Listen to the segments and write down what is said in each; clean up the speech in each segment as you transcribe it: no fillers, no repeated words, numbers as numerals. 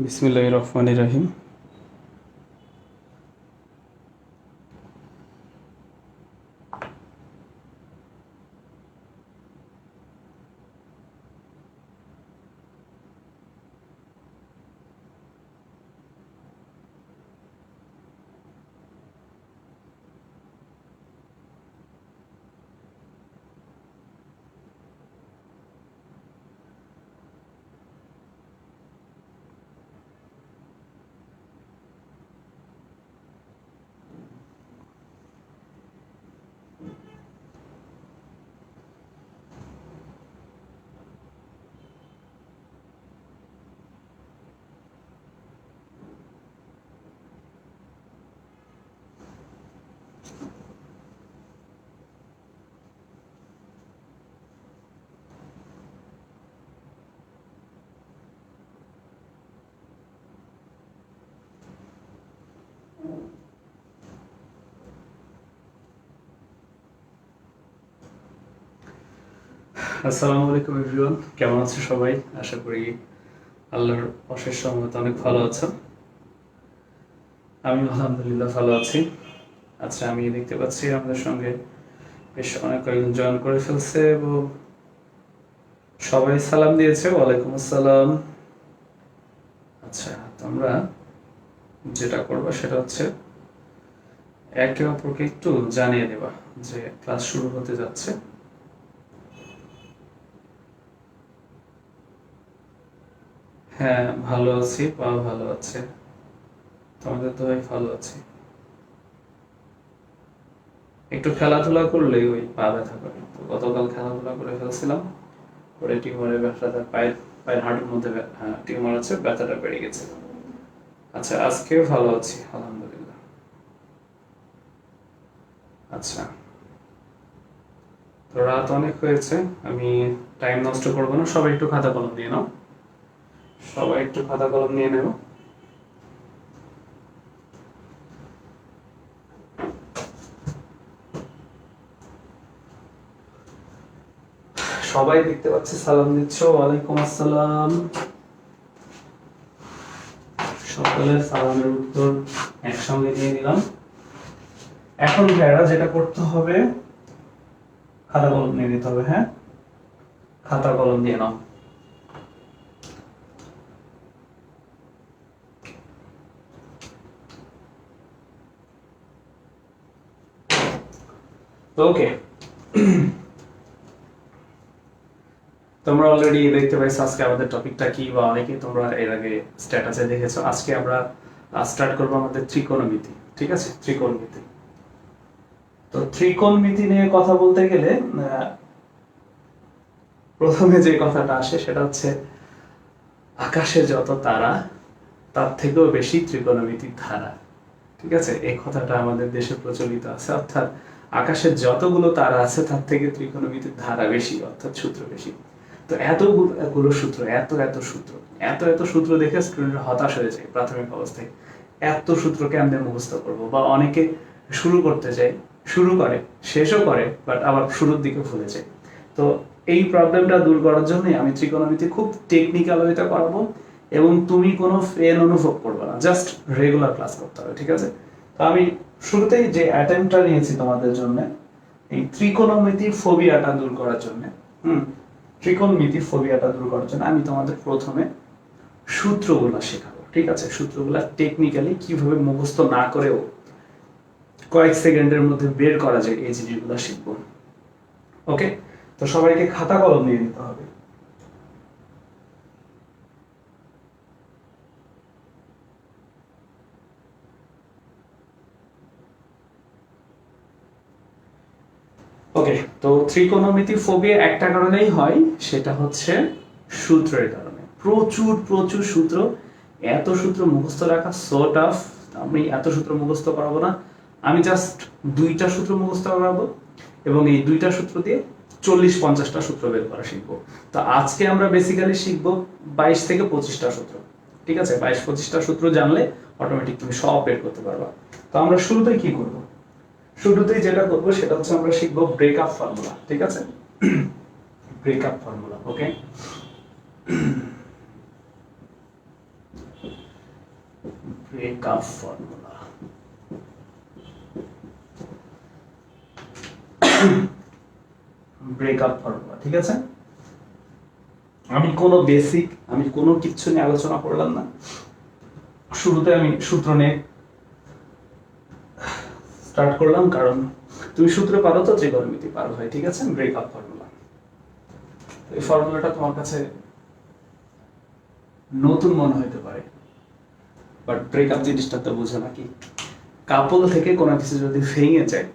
বিসমিল্লাহির রহমানির রহিম। আসসালামু আলাইকুম এভরিওয়ান, কেমন আছো সবাই? আশা করি আল্লাহর অশেষ রহমতে অনেক ভালো আছো। আমি আলহামদুলিল্লাহ ভালো আছি। আচ্ছা, আমি দেখতে পাচ্ছি আমাদের সঙ্গে বেশ অনেক কয়েকজন জয়েন করে ফেলছে এবং সবাই সালাম দিয়েছে। ওয়ালাইকুম আসসালাম। আচ্ছা, তোমরা যেটা করবা সেটা হচ্ছে একে অপরকে একটু জানিয়ে দেবা যে ক্লাস শুরু হতে যাচ্ছে। হ্যাঁ, ভালো আছি, পা ভালো আছে, তোমাদের তো ভাই ভালো আছি। একটু খেলাধুলা করলেই ওই পা ব্যথা করে। তো গতকাল খেলাধুলা করে ফেলছিলাম, পরে টিউমারের ব্যথাটা পায়ের হাঁটুর মধ্যে টিউমার আছে, ব্যথাটা বেড়ে গেছে। আচ্ছা, আজকেও ভালো আছি আলহামদুলিল্লাহ। আচ্ছা, তো রাত অনেক হয়েছে, আমি টাইম নষ্ট করবো না, সবাই একটু খাতা কলম নিয়ে নাও। সবাই একটু খাতা কলম নিয়ে নেব। সবাই দেখতে পাচ্ছি সালাম দিচ্ছ। ওয়ালাইকুম আসসালাম। সকলের সালামের উত্তর একসঙ্গে দিয়ে দিলাম। এখন ভাইরা যেটা করতে হবে, খাতা কলম নিয়ে নিতে হবে। হ্যাঁ, খাতা কলম দিয়ে নাও। তো ওকে, তোমরা অলরেডি দেখতে পাইছো আজকে আমাদের টপিকটা কি, বা অনেকে তোমরা এর আগে স্ট্যাটাসে দেখেছো। আজকে আমরা স্টার্ট করবো আমাদের ত্রিকোণমিতি। ঠিক আছে, ত্রিকোণমিতি। তো ত্রিকোণমিতি নিয়ে কথা বলতে গেলে প্রথমে যে কথাটা আসে সেটা হচ্ছে আকাশে যত তারা তার থেকেও বেশি ত্রিকোণমিতির ধারা। ঠিক আছে, এই কথাটা আমাদের দেশে প্রচলিত আছে, অর্থাৎ আকাশের যতগুলো তারা আছে তার থেকে ত্রিকোণমিতির ধারা বেশি, অর্থাৎ সূত্র বেশি। তো এতগুলো সূত্র, এত সূত্র দেখে স্টুডেন্ট হতাশ হয়ে যায় প্রাথমিক অবস্থায়। এত সূত্র কেমনে মুখস্থ করবো, বা অনেকে শুরু করতে যায়, শুরু করে, শেষও করে, বাট আবার শুরুর দিকে ভুলে যায়। তো এই প্রবলেমটা দূর করার জন্যই আমি ত্রিকোণমিতি খুব টেকনিক্যাল ওয়েতে করাবো, এবং তুমি কোনো পেন অনুভব করবে না, জাস্ট রেগুলার ক্লাস করতে হবে। ঠিক আছে, তো আমি শুরুতেই যে অ্যাটেম্পটা নিয়েছি তোমাদের জন্য, এই ত্রিকোণমিতি ফোবিয়াটা দূর করার জন্য, ত্রিকোণমিতি ফোবিয়াটা দূর করার জন্য আমি তোমাদের প্রথমে সূত্রগুলা শেখাবো। ঠিক আছে, সূত্রগুলা টেকনিক্যালি কিভাবে মুখস্থ না করেও কয়েক সেকেন্ডের মধ্যে বের করা যায়, এই জিনিসগুলো শিখবো। ওকে, তো সবাইকে খাতা কলম নিয়ে নিতে হবে। ওকে, তো ত্রিকোণমিতি ফোবিয়া একটা কারণেই হয়, সেটা হচ্ছে সূত্রের কারণে। প্রচুর প্রচুর সূত্র, এত সূত্র মুখস্থ রাখা সো টাফ। আমি এত সূত্র মুখস্থ করাবো না, আমি জাস্ট দুইটা সূত্র মুখস্থ করাবো, এবং এই দুইটা সূত্র দিয়ে 40-50টা সূত্র বের করা শিখবো। তো আজকে আমরা বেসিক্যালি শিখবো 22 থেকে 25টা সূত্র। ঠিক আছে, 22-25টা সূত্র জানলে অটোমেটিক তুমি সব বের করতে পারবা। তো আমরা শুরুতেই কি করবো, শুরুতেই যেটা করবো সেটা হচ্ছে আমরা শিখবো ব্রেকআপ ফর্মুলা। ঠিক আছে, ব্রেকআপ ফর্মুলা। ওকে, ব্রেকআপ ফর্মুলা। ব্রেকআপ ফর্মুলা, ঠিক আছে? আমি কোনো কিছু নিয়ে আলোচনা করলাম না, শুরুতে আমি সূত্র নিয়ে স্টার্ট করলাম, কারণ তুমি সূত্র পারো তো ত্রিকোণমিতি পারো হয়, ঠিক আছে? ব্রেকআপ ফর্মুলা, এই ফর্মুলাটা তোমার কাছে নতুন মনে হতে পারে, বাট ব্রেকআপ জিনিসটা তো বুঝো নাকি? কাপল থেকে কোনো কিছু যদি ভেঙে যায়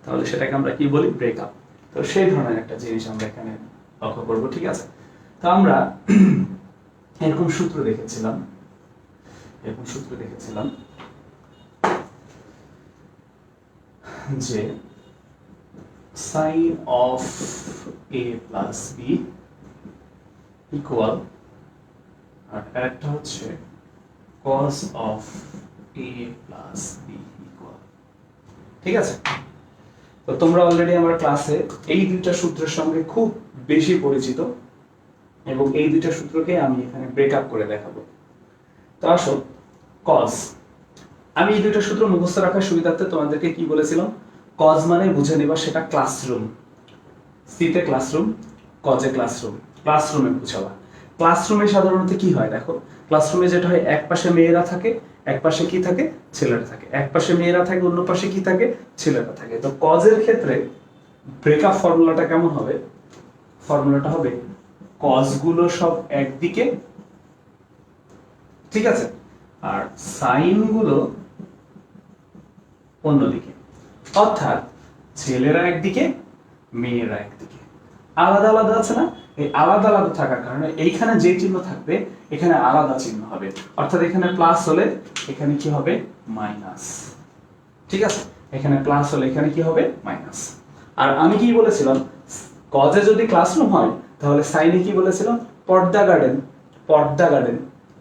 তাহলে সেটাকে আমরা কি বলি? ব্রেকআপ। তো সেই ধরনের একটা জিনিস আমরা এখানে লক্ষ্য করবো, ঠিক আছে? তো আমরা এরকম সূত্র দেখেছিলাম যে sine of A plus B equal, আর একটা হচ্ছে cos of A plus B equal, ঠিক আছে? তো তোমরা অলরেডি আমার ক্লাসে এই দুইটা সূত্রের সঙ্গে খুব বেশি পরিচিত, এবং এই দুইটা সূত্রকে আমি এখানে ব্রেকআপ করে দেখাবো। তো আসো, cos, আমি এই দুইটা সূত্র মুখস্থ রাখার সুবিধার্থে তোমাদেরকে কি বলেছিলাম? cos মানে বুঝে নিবা সেটা ক্লাসরুম, সিতে ক্লাসরুম, কজে ক্লাসরুম, ক্লাসরুমে বুঝাবা। ক্লাসরুমে সাধারণত কি হয় দেখো, ক্লাসরুমে যেটা হয়, এক পাশে মেয়েরা থাকে, এক পাশে কি থাকে? ছেলেরা থাকে। এক পাশে মেয়েরা থাকে, অন্য পাশে কি থাকে? ছেলেরা থাকে। তো কজের ক্ষেত্রে ব্রেকআপ ফর্মুলাটা কেমন হবে? ফর্মুলাটা হবে কজ গুলো সব একদিকে, ঠিক আছে, আর সাইন গুলো অন্যদিকে, অর্থাৎ ছেলেরা একদিকে, মেয়েরা একদিকে। আলাদা আলাদা আছে না? এই আলাদা আলাদা থাকার কারণে এইখানে যে চিহ্ন থাকবে এখানে আলাদা চিহ্ন হবে, অর্থাৎ এখানে প্লাস হলে এখানে কি হবে? মাইনাস, ঠিক আছে? এখানে প্লাস হলে এখানে কি হবে? মাইনাস। আর আমি কি বলেছিলাম? কজে যদি ক্লাসরুম হয় তাহলে সাইনে কি বলেছিলাম? পর্দা গার্ডেন, পর্দা গার্ডেন,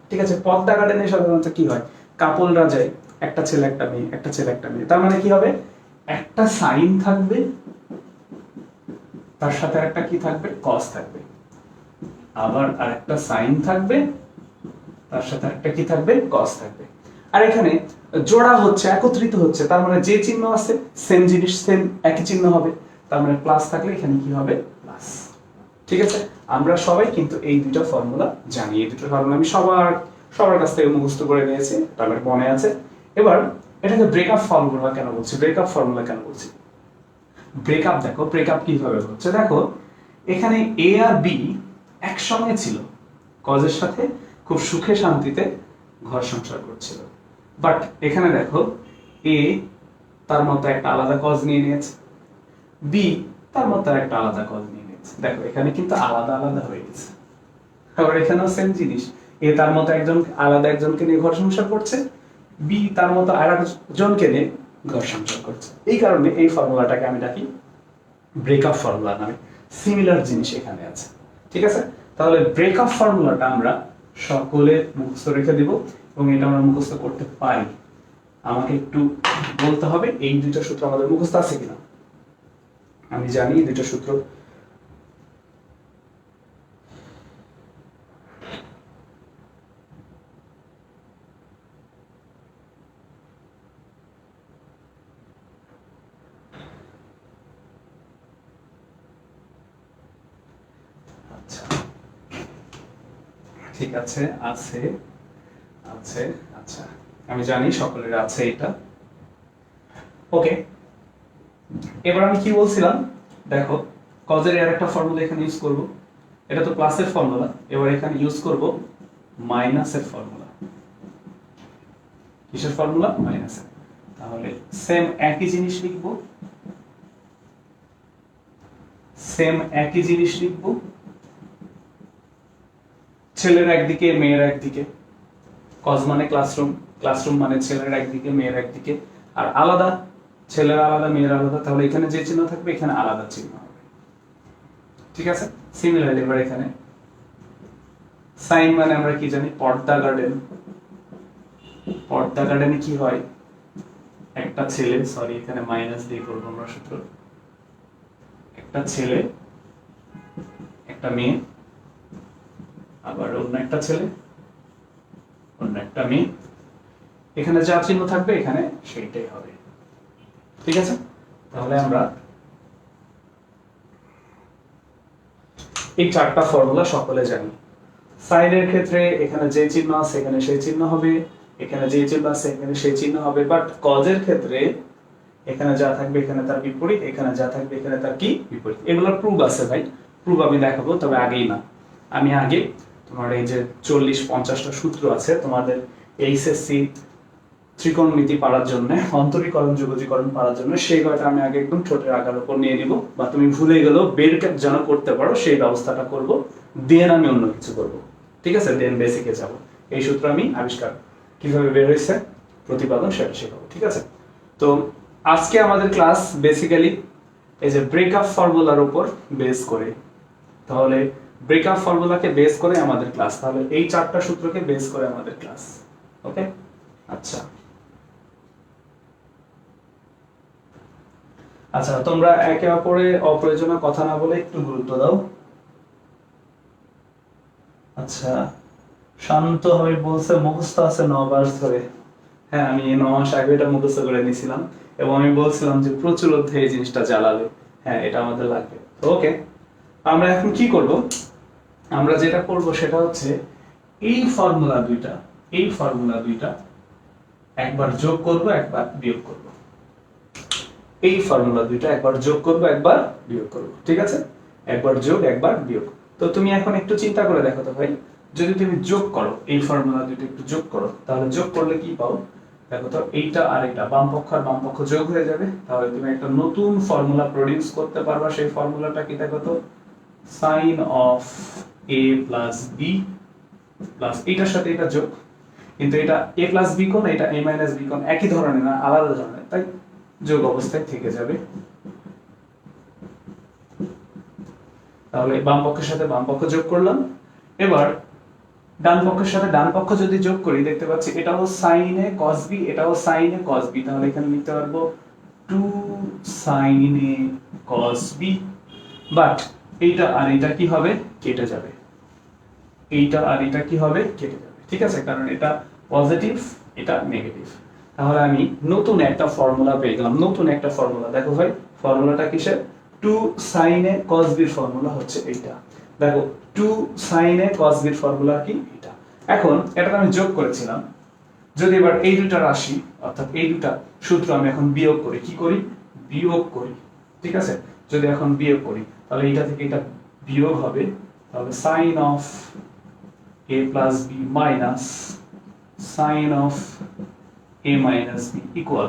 ঠিক আছে? পর্দা গার্ডেনে সাধারণত কি হয়? কাপলরা যায়, একটা ছেলে একটা মেয়ে, একটা ছেলে একটা মেয়ে, তার মানে কি হবে? একটা সাইন থাকবে, তার সাথে একটা কি থাকবে? কস থাকবে, আবার আরেকটা সাইন থাকবে, তার সাথে একটা কি থাকবে? কস থাকবে। আর এখানে জোড়া হচ্ছে, একত্রিত হচ্ছে, তার মানে যে চিহ্ন আছে সেম জিনিস, সেম একই চিহ্ন হবে, তার মানে প্লাস থাকলে এখানে কি হবে? প্লাস, ঠিক আছে? আমরা সবাই কিন্তু এই দুটো ফর্মুলা জানি, এই দুটো ফর্মুলা আমি সবার কাছ থেকে মুখস্থ করে নিয়েছি, তাহলে মনে আছে। এবার এটাকে ব্রেকআপ ফর্মুলা কেন বলছি? ব্রেকআপ ফর্মুলা কেন বলছি? ব্রেকআপ দেখো, ব্রেকআপ কিভাবে হচ্ছে দেখো, এখানে এ আর বি একসঙ্গে ছিল, কজের সাথে খুব সুখে শান্তিতে ঘর সংসার করছিল, বাট এখানে দেখো এ তার মতো একটা আলাদা কজ নিয়ে নিয়েছে, বি তার মতো একটা আলাদা কজ নিয়ে নিয়েছে। দেখো এখানে কিন্তু আলাদা আলাদা হয়ে গেছে। আবার এখানেও সেম জিনিস, এ তার মতো একজনকে নিয়ে ঘর সংসার করছে, বি তার মতো আরেকজনকে নিয়ে ঘর সংসার করছে। এই কারণে এই ফর্মুলাটাকে আমি ডাকি ব্রেকআপ ফর্মুলা নামে। সিমিলার জিনিস এখানে আছে, ঠিক আছে? তাহলে ব্রেকআপ ফর্মুলাটা আমরা সকলে মুখস্থ রেখে দিব, এবং এটা আমরা মুখস্থ করতে পারি। আমাকে একটু বলতে হবে এই দুইটা সূত্র আমাদের মুখস্থ আছে কিনা। আমি জানি এই দুইটা সূত্র ঠিক আছে, আছে আছে, আচ্ছা আমি জানি সকলের আছে এটা, ওকে। এবার আমি কি বলছিলাম দেখো, কজের এর একটা ফর্মুলা এখানে ইউজ করব, এটা তো প্লাসের ফর্মুলা, এবার এখানে ইউজ করব মাইনাসের ফর্মুলা। কিসের ফর্মুলা? মাইনাসের। তাহলে সেম একই জিনিস লিখব, ছেলের একদিকে মেয়ের একদিকে, কজ মানে ক্লাসরুম, ক্লাসরুম মানে ছেলের একদিকে মেয়ের একদিকে, আর আলাদা, ছেলের আলাদা মেয়ের আলাদা, তাহলে এখানে যে চিহ্ন থাকবে এখানে আলাদা চিহ্ন হবে, ঠিক আছে? সিমিলারলি এবার এখানে সাইন মানে আমরা কি জানি? পর্দা গার্ডেন। পর্দা গার্ডেনে কি হয়? একটা ছেলে, সরি এখানে মাইনাস দিয়ে করবো আমরা সূত্র, একটা ছেলে একটা মেয়ে, আবার অন্য একটা ছেলে অন্য একটা মেয়ে, এখানে যা চিহ্ন থাকবে এখানে সেইটাই হবে। ঠিক আছে, তাহলে আমরা এই চারটা ফর্মুলা সকলে জানি। সাইনের ক্ষেত্রে এখানে যে চিহ্ন আছে এখানে সেই চিহ্ন হবে, এখানে যে চিহ্ন আছে এখানে সেই চিহ্ন হবে, বাট কজের ক্ষেত্রে এখানে যা থাকবে এখানে তার বিপরীত, এখানে যা থাকবে এখানে তার কি বিপরীত। এগুলোর প্রুফ আছে ভাই, প্রুফ আমি দেখাবো, তবে আগেই না, আমি আগে তোমার এই যে 40-50টা সূত্র আছে তোমাদের এইচএসসি ত্রিকোণমিতি পারার জন্য, অন্তরীকরণ যোগজীকরণ পারার জন্য, সেই কয়টা আমি আগে একদম ঠোঁটের আগার উপর নিয়ে নিব, বা তুমি ভুলে গেলেও বের যেন করতে পারো সেই ব্যবস্থাটা করব, দেন আমি অন্য কিছু করব। ঠিক আছে, দেন বেসিকে যাব, এই সূত্র আমি আবিষ্কার কিভাবে বের হয়েছে প্রতিপাদন সেটা শেখাবো। ঠিক আছে, তো আজকে আমাদের ক্লাস বেসিক্যালি এই যে ব্রেকআপ ফর্মুলার উপর বেস করে, তাহলে ব্রেকআপ ফর্মুলাকে বেস করে আমাদের ক্লাস, তাহলে এই চারটা সূত্রকে বেস করে আমাদের ক্লাস। ওকে, আচ্ছা আচ্ছা, তোমরা একে অপরে অপ্রয়োজনীয় কথা না বলে একটু গুরুত্ব দাও। আচ্ছা, শান্ত হবে বলছে মুখস্থ আছে 9 বার ধরে। হ্যাঁ, আমি 9 মাস আগে এটা মুখস্থ করে নিয়েছিলাম, এবং আমি বলছিলাম যে প্রচুর অধ্যায়ে এই জিনিসটা জ্বালাবে। হ্যাঁ, এটা আমাদের লাগবে। ওকে, আমরা এখন কি করব, আমরা যেটা করব সেটা হচ্ছে এই ফর্মুলা দুইটা একবার যোগ করব, একবার বিয়োগ করব। এই ফর্মুলা দুইটা একবার যোগ করব, একবার বিয়োগ করব। ঠিক আছে, একবার যোগ একবার বিয়োগ। তো তুমি এখন একটু চিন্তা করে দেখো তো ভাই, যদি তুমি যোগ করো এই ফর্মুলা দুইটা একটু যোগ করো, তাহলে যোগ করলে কি পাও দেখো তো, এইটা আর এটা বাম পক্ষ আর বাম পক্ষ যোগ হয়ে যাবে, তাহলে তুমি একটা নতুন ফর্মুলা প্রডিউস করতে পারবা। সেই ফর্মুলাটা কি দেখো তো, sin of a plus b plus এটার সাথে এটা যোগ, কিন্তু এটা a plus b কোণ, এটা a minus b কোণ, একই ধরনের না, আলাদা ধরনের, তাই যোগ অবস্থায় থেকে যাবে। তাহলে বাম পক্ষের সাথে বাম পক্ষ যোগ করলাম। এবার ডান পক্ষের সাথে ডান পক্ষ যদি যোগ করি, দেখতে পাচ্ছি এটাও sin a cos b, এটাও sin a cos b, তাহলে এখানে লিখতে পারবো 2 sin a cos b। But এইটা আর এটা কি হবে, কেটে যাবে, এইটা আর এটা কি হবে, কেটে যাবে। ঠিক আছে, কারণ এটা পজিটিভ, এটা নেগেটিভ। তাহলে আমি নতুন একটা ফর্মুলা পেয়ে গেলাম, নতুন একটা ফর্মুলা। দেখো ভাই, ফর্মুলাটা কিসের, 2 sin a cos b এর ফর্মুলা হচ্ছে এইটা। দেখো 2 sin a cos b এর ফর্মুলা কি এটা। এখন এটা আমি যোগ করেছিলাম, যদি এবার এই দুটো রাশি অর্থাৎ এই দুটো সূত্র আমি এখন বিয়োগ করি, কি করি, বিয়োগ করি। ঠিক আছে, যদি এখন বিয়োগ করি তাহলে এটা থেকে এটা বিয়োগ হবে, তাহলে sin of a plus b minus sin of a minus b equal,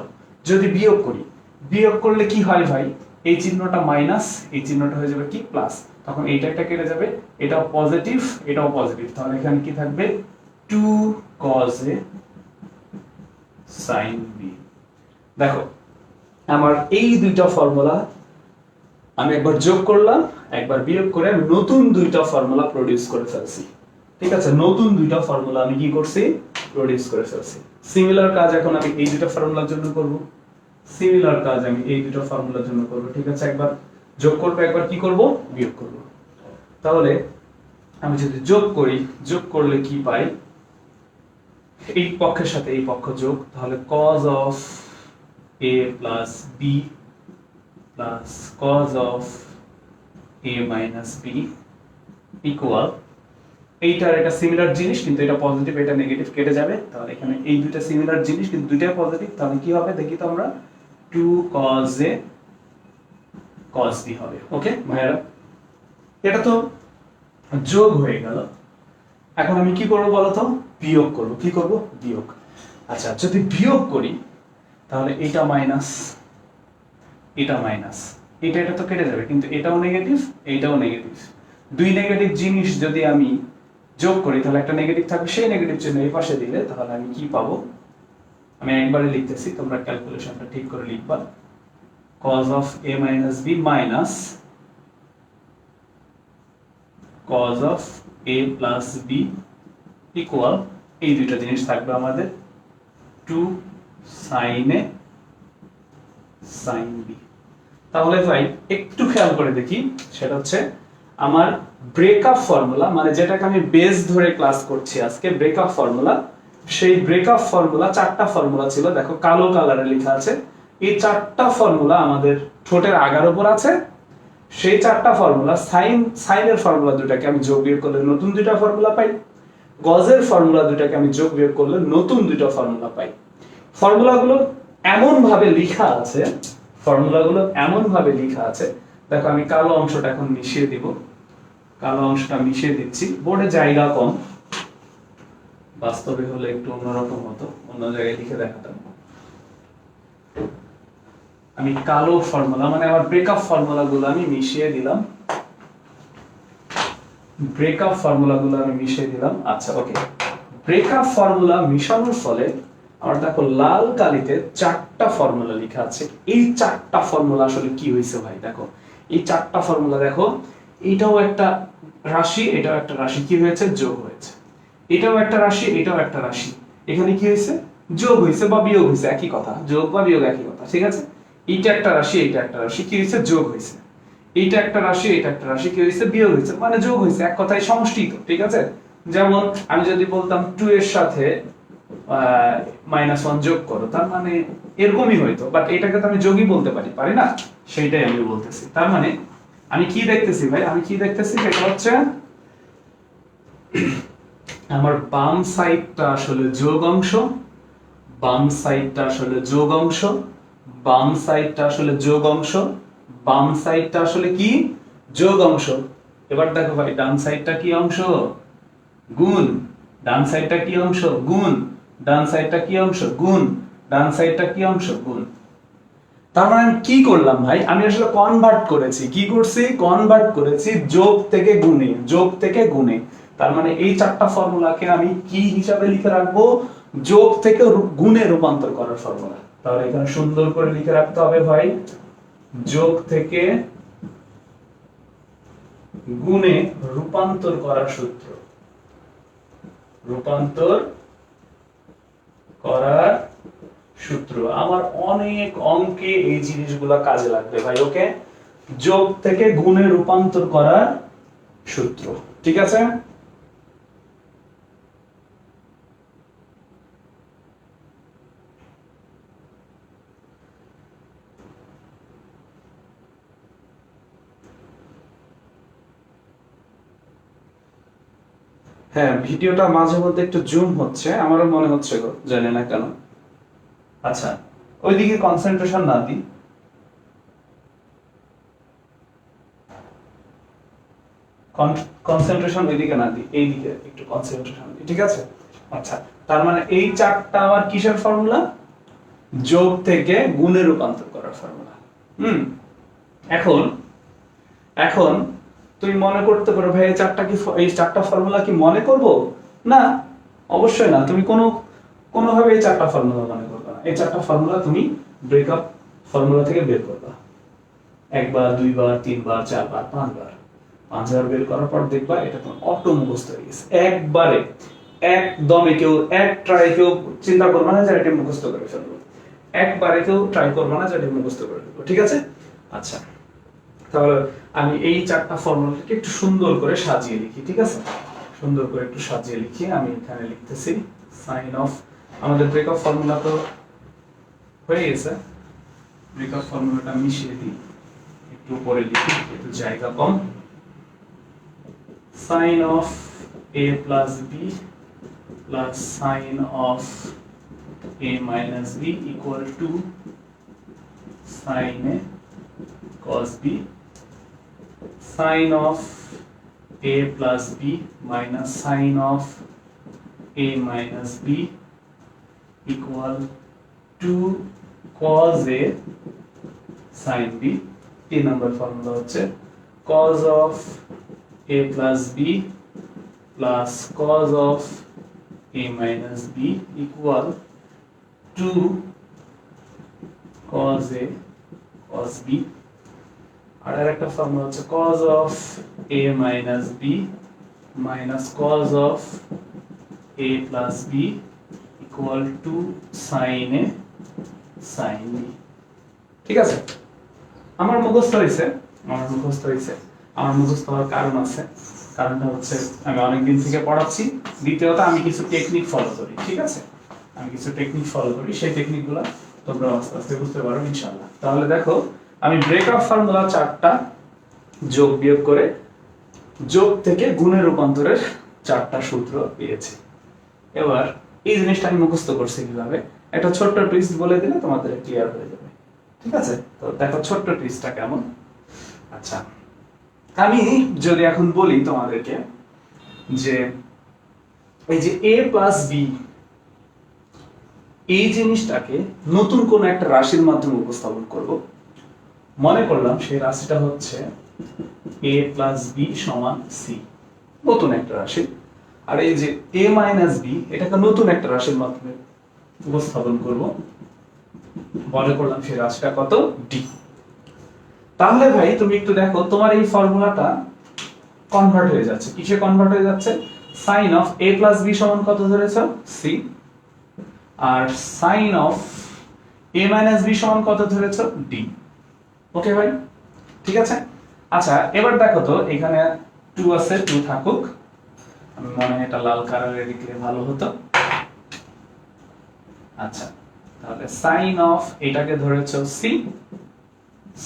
যদি বিয়োগ করি, বিয়োগ করলে কি হয় ভাই, এই চিহ্নটা মাইনাস, এই চিহ্নটা হয়ে যাবে কি প্লাস, তখন এইটা একটা কেটে যাবে, এটাও পজিটিভ এটাও পজিটিভ, তাহলে এখানে কি থাকবে 2 cos a sin b। দেখো আমার এই দুইটা ফর্মুলা আমি একবার যোগ করলাম, একবার বিয়োগ করে আমি নতুন দুইটা ফর্মুলা প্রডিউস করে ফেলছি। ঠিক আছে, নতুন দুইটা ফর্মুলা আমি কি করছি, প্রডিউস করে ফেলছি। সিমিলার কাজ এখন আমি এই দুইটা ফর্মুলার জন্য করব, সিমিলার কাজ আমি এই দুইটা ফর্মুলার জন্য করব। ঠিক আছে, একবার যোগ করব, একবার কি করব, বিয়োগ করব। তাহলে আমি যদি যোগ করি, যোগ করলে কি পাই, এই পক্ষের সাথে এই পক্ষ যোগ, তাহলে cos of a plus b plus cos of a minus b equal, এইটার এটা সিমিলার জিনিস কিন্তু এটা পজিটিভ এটা নেগেটিভ কেটে যাবে, তাহলে এখানে এই দুইটা সিমিলার জিনিস কিন্তু দুইটাই পজিটিভ, তাহলে কি হবে দেখি তো আমরা, 2 cos a cos b হবে। ওকে ভাইরা, এটা তো যোগ হয়ে গেল। এখন আমি কি করব বলো তো, বিয়োগ করব। কি করব, বিয়োগ। আচ্ছা, যদি বিয়োগ করি তাহলে এটা মাইনাস, এটা মাইনাস, এটা এটা তো কেটে যাবে, কিন্তু এটাও নেগেটিভ এইটাও নেগেটিভ, দুই নেগেটিভ জিনিস যদি আমি যোগ করি তাহলে একটা নেগেটিভ থাকবে, সেই নেগেটিভ চিহ্ন এই পাশে দিলে তাহলে আমি কি পাবো, আমি একবারে লিখতেছি, তোমরা ক্যালকুলেশনটা ঠিক করে লিখবা, cos of a minus b minus cos of a plus b equal, এই দুইটা জিনিস থাকবে আমাদের 2 sin a sin b। তাহলে ভাই একটু খেয়াল করে দেখি, সেটা হচ্ছে আমার ব্রেকআপ ফর্মুলা, মানে যেটাকে আমি বেস ধরে ক্লাস করছি আজকে, ব্রেকআপ ফর্মুলা সেই ব্রেকআপ ফর্মুলা, চারটা ফর্মুলা ছিল, দেখো কালো কালারে লেখা আছে। এই চারটা ফর্মুলা আমাদের ঠোঁটের আগার উপর আছে। সেই চারটা ফর্মুলা, সাইনের ফর্মুলা দুটাকে আমি যোগ বিয়োগ করলে নতুন দুইটা ফর্মুলা পাই, গজের ফর্মুলা দুটাকে আমি যোগ বিয়োগ করলে নতুন দুইটা ফর্মুলা পাই। ফর্মুলাগুলো এমন ভাবে লেখা আছে, ফর্মুলাগুলো এমন ভাবে লেখা আছে, দেখো আমি কালো অংশটা এখন মিশিয়ে দিব, কালো অংশটা মিশিয়ে দিচ্ছি। বোর্ডে জায়গা কম, বাস্তবে হলে একটু অন্যরকম হতো, অন্য জায়গায় লিখে দেখাতাম। আমি কালো ফর্মুলা মানে আমার ব্রেকআপ ফর্মুলা গুলো আমি মিশিয়ে দিলাম, ব্রেকআপ ফর্মুলা গুলো আমি মিশিয়ে দিলাম। আচ্ছা ওকে, ব্রেকআপ ফর্মুলা মিশানোর ফলে আমার দেখো লাল কালিতে চারটা ফর্মুলা লেখা আছে। এই চারটা ফর্মুলা আসলে কি হয়েছে ভাই, দেখো এই চারটা ফর্মুলা দেখো, এটাও একটা রাশি, এটাও একটা রাশি, কি হয়েছে, যোগ হয়েছে। এটাও একটা রাশি, এটাও একটা রাশি, এখানে কি হয়েছে, যোগ হয়েছে বা বিয়োগ হয়েছে, একই কথা, যোগ বা বিয়োগ একই কথা, ঠিক আছে। এইটা একটা রাশি, এইটা একটা রাশি, কি হয়েছে, যোগ হয়েছে। এইটা একটা রাশি, এটা একটা রাশি, কি হয়েছে, বিয়োগ হয়েছে, মানে যোগ হয়েছে, এক কথায় সমষ্টি তো, ঠিক আছে। যেমন আমি যদি বলতাম 2 এর সাথে -1 যোগ করো, তার মানে এরকমই হইতো, বাট এটাকে তো আমি যোগই বলতে পারি না, সেইটাই আমি বলতেছি। তার মানে আমি কি দেখতেছি ভাই, আমি কি দেখতেছি, সেটা হচ্ছে আমার বাম সাইডটা আসলে যোগ অংশ, বাম সাইডটা আসলে যোগ অংশ, বাম সাইডটা আসলে যোগ অংশ, বাম সাইডটা আসলে কি, যোগ অংশ। এবার দেখো ভাই, ডান সাইডটা কি অংশ, গুণ, ডান সাইডটা কি অংশ, গুণ, ডান সাইডটা কি অংশ, গুণ, ডান সাইডটা কি অংশ, গুণ। তার মানে আমি কি করলাম ভাই, আমি আসলে কনভার্ট করেছি, কি করছি, কনভার্ট করেছি যোগ থেকে গুণে, যোগ থেকে গুণে। তার মানে এই চারটা ফর্মুলাকে আমি কি হিসাবে লিখে রাখবো, যোগ থেকে গুণে রূপান্তর করার ফর্মুলা। তাহলে এখানে সুন্দর করে লিখে রাখতে হবে ভাই, যোগ থেকে গুণে রূপান্তর করার সূত্র, রূপান্তর করার সূত্র। আমার অনেক অঙ্কে এই জিনিসগুলো কাজে লাগবে ভাই, ওকে। যোগ থেকে গুণে রূপান্তর করার সূত্র, ঠিক আছে। হ্যাঁ, ভিডিওটা মাঝে মধ্যে একটু জুম হচ্ছে, আমারও মনে হচ্ছে গো, জানি না কেন। আচ্ছা, ওইদিকে কনসেন্ট্রেশন না দিই, কনসেন্ট্রেশন ওইদিকে না দিই, এইদিকে একটু কনসেন্ট্রেশন দিই, ঠিক আছে। আচ্ছা, তার মানে এই চারটা আমার কিসের ফর্মুলা, যোগ থেকে গুণে রূপান্তর করার ফর্মুলা। এখন এখন তুমি মনে করতে পারো ভাই এই চারটা ফর্মুলা কি মনে করব, না অবশ্যই না। তুমি কোনোভাবে এই চারটা ফর্মুলা মনে করবে না। এই চারটা ফর্মুলা তুমি ব্রেকআপ ফর্মুলা থেকে বের করবা, একবার, দুইবার, তিনবার, চারবার, পাঁচবার বের করার পর দেখবা এটা তোমার অটো মুখস্থ হয়ে গেছে একবারে, একদমে। কেউ এক ট্রাই, কেউ চিন্তা করবে না যে এটা মুখস্থ করে ফেলবো, একবারে কেউ ট্রাই করবে না যে এটা মুখস্থ করে ফেলবো, ঠিক আছে। আচ্ছা, তাহলে আমি এই চারটা ফর্মুলাকে একটু সুন্দর করে সাজিয়ে লিখি, ঠিক আছে। সুন্দর করে একটু সাজিয়ে লিখি, আমি এখানে লিখতেছি সাইন অফ, আমাদের ব্রেকআপ ফর্মুলা তো হয়ে গেছে, ব্রেকআপ ফর্মুলাটা মিশিয়ে দিই, একটু উপরে লিখি, একটু জায়গা কম। Sine of a plus B plus sine of a minus B equal to sine a cos b, sin of a plus b minus sin of a minus b equal to cos a sin b। 3 number formula হচ্ছে cos of a plus b plus cos of a minus b equal to cos a cos b। আর একটা formula হচ্ছে cos of a minus b minus cos of a plus b equal to sin a sin b, ঠিক আছে। আমার মুখস্থ হয়েছে, আমার মুখস্থ হওয়ার কারণ আছে। কারণটা হচ্ছে আমি অনেকদিন থেকে পড়াচ্ছি, দ্বিতীয়ত আমি কিছু টেকনিক ফলো করি, ঠিক আছে, আমি কিছু টেকনিক ফলো করি, সেই টেকনিকগুলো তোমরা আস্তে আস্তে বুঝতে পারো ইনশাআল্লাহ। তাহলে দেখো আমি ব্রেকআপ ফর্মুলা 4টা যোগ বিয়োগ করে যোগ থেকে গুণে রূপান্তরের 4টা সূত্র পেয়েছি। এবার এই জিনিসটা আমি মুখস্থ করছি কিভাবে, একটা ছোট্ট টুইস্ট বলে দিলে তোমাদের ক্লিয়ার হয়ে যাবে, ঠিক আছে। তো দেখো ছোট্ট টুইস্টটা কেমন। আচ্ছা, আমি যদি এখন বলি তোমাদেরকে যে এই যে a প্লাস বি এই জিনিসটাকে নতুন কোন একটা রাশির মাধ্যমে উপস্থাপন করব, মনে করলাম সেই রাশিটা হচ্ছে a প্লাস বি সমান সি, নতুন একটা রাশি। আর এই যে a মাইনাস বি এটাকে নতুন একটা রাশির মাধ্যমে উপস্থাপন করব, মনে করলাম সেই রাশিটা কত, ডি। তাহলে ভাই তুমি একটু দেখো তোমার এই ফর্মুলাটা কনভার্ট হয়ে যাচ্ছে, কিসে কনভার্ট হয়ে যাচ্ছে, sine of a plus B সমান কত ধরেছ, সি, আর sine of a minus B সমান কত ধরেছ, ডি। ওকে ভাই, ঠিক আছে। আচ্ছা এবার দেখো তো এখানে 2 আছে, 2 থাকুক, আমি মনে হয় এটা লাল কালারে লিখলে ভালো হতো। আচ্ছা তাহলে সাইন অফ এটাকে ধরেছো সি,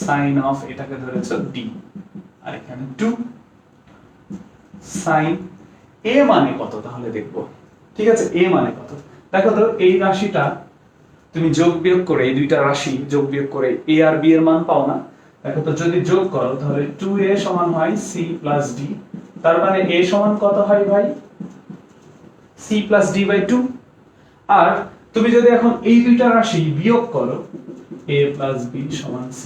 সাইন অফ এটাকে ধরেছো ডি, আর এখানে 2 সাইন এ মানে কত তাহলে দেখবো, ঠিক আছে। এ মানে কত, দেখো তো এই রাশিটা তুমি যোগ বিয়োগ করে, এই দুইটা রাশি যোগ বিয়োগ করে এ আর বি এর মান পাও না, দেখো তো যদি যোগ করো তাহলে 2a সমান হয় c প্লাস d, তার মানে a সমান কত হয় ভাই, c প্লাস d বাই 2। আর তুমি যদি এখন এই দুইটা রাশি বিয়োগ করো, a প্লাস b সমান c,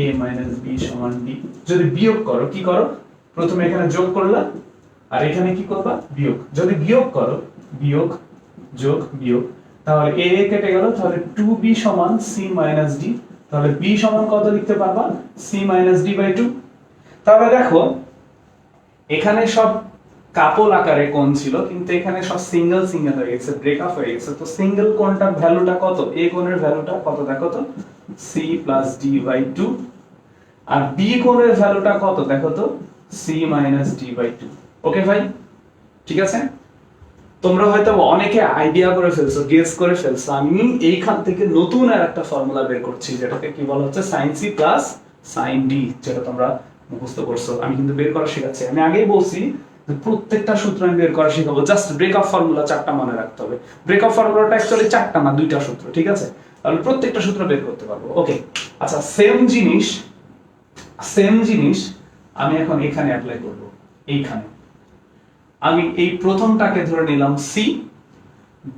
a মাইনাস b সমান d, যদি বিয়োগ করো কি করো, প্রথমে এখানে যোগ করলা আর এখানে কি করবা, বিয়োগ। যদি বিয়োগ করো, বিয়োগ যোগ বিয়োগ, তাহলে a কেটে গেল, তাহলে 2b সমান c মাইনাস d, তাহলে b সমান কত লিখতে পারবা, c মাইনাস d বাই 2। তাহলে দেখো এখানে সব কাপল আকারে কোণ ছিল, কিন্তু এখানে সব সিঙ্গেল সিঙ্গেল হয়ে গেছে, ব্রেকআপ হয়ে গেছে। তো সিঙ্গেল কোণটার ভ্যালুটা কত, a কোণের ভ্যালুটা কত দেখো তো, c প্লাস d বাই 2, আর b কোণের ভ্যালুটা কত দেখো তো, c minus d by 2। Okay ভাই, ঠিক আছে। তোমরা হয়তো অনেকে আইডিয়া করে ফেলছো, গেস করে ফেলছো, আমি এইখান থেকে নতুন আর একটা ফর্মুলা বের করছি, যেটাকে কি বলা হচ্ছে sin c plus sin d, যেটা তোমরা মুখস্থ করছো। আমি কিন্তু বের করা শেখাচ্ছি, আমি আগেই বলছি যে প্রত্যেকটা সূত্র আমি বের করা শেখাবো, জাস্ট ব্রেকআপ ফর্মুলা 4টা মনে রাখতে হবে। ব্রেকআপ ফর্মুলাটা অ্যাকচুয়ালি 4টা না 2টা সূত্র, ঠিক আছে, তাহলে প্রত্যেকটা সূত্র বের করতে পারবো। ওকে আচ্ছা, সেম জিনিস আমি এখন এখানে অ্যাপ্লাই করব। এইখানে আমি এই প্রথমটাকে ধরে নিলাম c,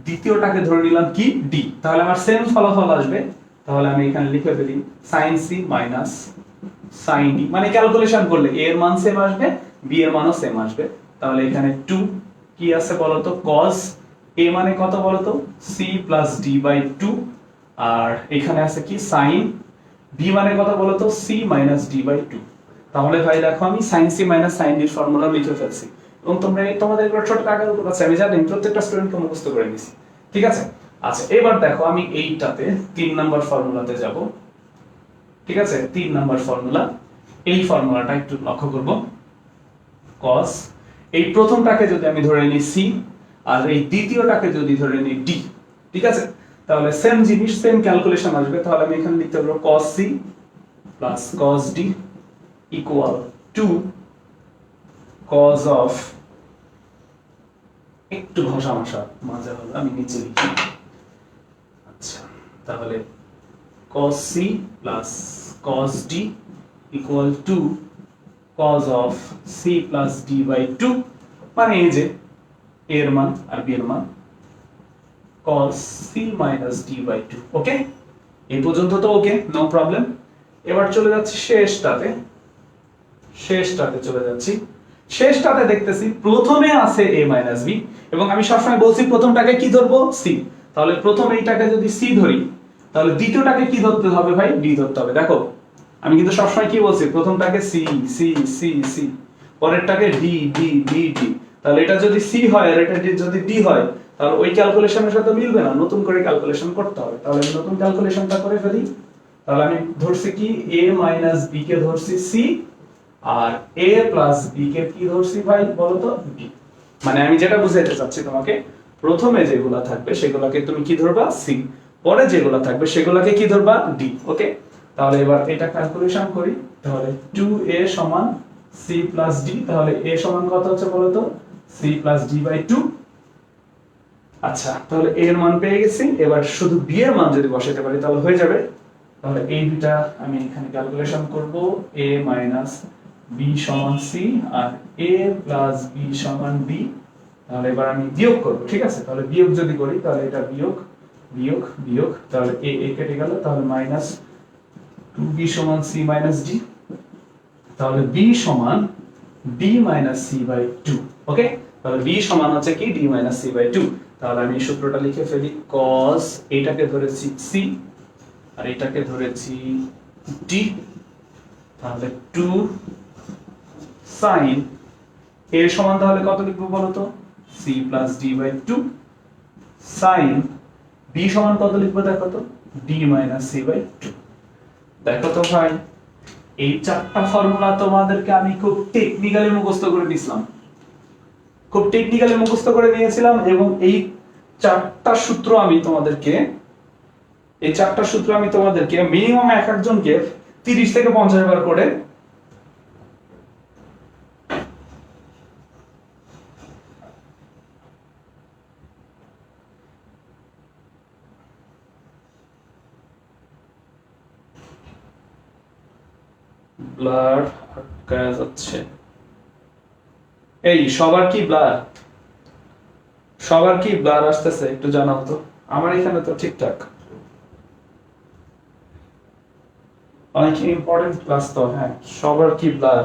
দ্বিতীয়টাকে ধরে নিলাম কি d, তাহলে আমার সেম ফলাফল আসবে। তাহলে আমি এখানে লিখে ফেলি sin c minus sin d, মানে ক্যালকুলেশন করলে a এর মান সেম আসবে, b এর মানও সেম আসবে। তাহলে এখানে 2 কি আছে বলতো, cos a মানে কত বলতো, c প্লাস d বাই 2, আর এখানে আছে কি sin b মানে কত বলতো, c মাইনাস d বাই 2। তাহলে ভাই দেখো আমি sin c minus sin d এর ফর্মুলা লিখে ফেলছি, এবং তোমাদের এগুলো ছোট কাগজের উপর আছে, আমি জানি প্রত্যেকটা স্টুডেন্টকে মুখস্থ করে নিছি, ঠিক আছে। আচ্ছা এবার দেখো আমি এইটাতে 3 নাম্বার ফর্মুলাতে যাব, ঠিক আছে। 3 নাম্বার ফর্মুলা, এই ফর্মুলাটা একটু লক্ষ্য করব, cos এই প্রথমটাকে যদি আমি ধরে নিই c, আর এই দ্বিতীয়টাকে যদি ধরে নিই d, ঠিক আছে, তাহলে সেম জিনিস সেম ক্যালকুলেশন আসবে। তাহলে আমি এখানে লিখতে পারবো cos c plus cos d equal to cos of, একটু ঘষা মশা মাজা হলো, আমি নিচে লিখি। আচ্ছা তাহলে cos c plus cos d equal to cos of c plus d by 2, মানে এই যে a এর মান আর b এর মান, cos c minus d by 2। ওকে, এই পর্যন্ত তো ওকে, নো প্রবলেম। এবার চলে যাচ্ছি শেষটাতে চলে যাচ্ছি। শেষটাতে দেখতেছি প্রথমে আছে a minus b, এবং আমি সবসময় বলছি প্রথমটাকে কি ধরবো, c। তাহলে প্রথম এইটাকে যদি c ধরি, তাহলে দ্বিতীয়টাকে কি ধরতে হবে ভাই, d ধরতে হবে। দেখো আমি কিন্তু সবসময় কি বলছি, প্রথমটাকে c c c c, পরেরটাকে d d d d। তাহলে এটা যদি c হয় আর এটা যদি d হয়, তাহলে ওই ক্যালকুলেশনের সাথে মিলবে না, নতুন করে ক্যালকুলেশন করতে হবে। তাহলে আমি নতুন ক্যালকুলেশনটা করে ফেলি। তাহলে আমি ধরছি কি a minus b কে ধরছি c, আর a প্লাস b কে কি ধরছি ভাই বলো তো b। মানে আমি যেটা বুঝাইতে চাচ্ছি তোমাকে, প্রথমে যেগুলা থাকবে সেগুলোকে তুমি কি ধরবা c, পরে যেগুলা থাকবে সেগুলোকে কি ধরবা d। ওকে, তাহলে এবার এটা ক্যালকুলেশন করি। তাহলে 2a সমান c প্লাস d, তাহলে a সমান কত হচ্ছে বলো তো c প্লাস d বাই 2। আচ্ছা, তাহলে a এর মান পেয়ে গেছি, এবার শুধু b এর মান যদি বসাতে পারি তাহলে হয়ে যাবে। তাহলে এই দুটা আমি এখানে ক্যালকুলেশন করব, a মাইনাস b সমান c আর a প্লাস b সমান d। তাহলে এবার আমি বিয়োগ করব, ঠিক আছে? তাহলে বিয়োগ যদি করি তাহলে এটা বিয়োগ বিয়োগ বিয়োগ, তাহলে a কেটে গেল, তাহলে মাইনাস 2b সমান c মাইনাস d, তাহলে b সমান d মাইনাস c বাই 2। ওকে, তাহলে b সমান হচ্ছে কি d মাইনাস c বাই 2। তাহলে আমি সূত্রটা লিখে ফেলি, cos এটাকে ধরেছি c আর এটাকে ধরেছি d, তাহলে 2 sin এর সমান তাহলে কত লিখবো বলো তো c plus d by 2 sin b সমান কত লিখবো দেখো তো d মাইনাস c বাই 2। দেখো তো ভাই, এই চারটা ফর্মুলা তোমাদেরকে আমি খুব টেকনিক্যালি মুখস্থ করে দিয়েছিলাম, খুব টেকনিক্যালি মুখস্থ করে নিয়েছিলাম, এবং এই চারটা সূত্র আমি তোমাদেরকে মিনিমাম এক একজনকে 30 থেকে 50 বার করে ব্লার আটকায় যাচ্ছে। এই সবার কি ব্লার আসতেছে একটু জানাও তো, আমার এখানে তো ঠিকঠাক। অনেক ইম্পর্টেন্ট ক্লাস তো, হ্যাঁ সবার কি ব্লার?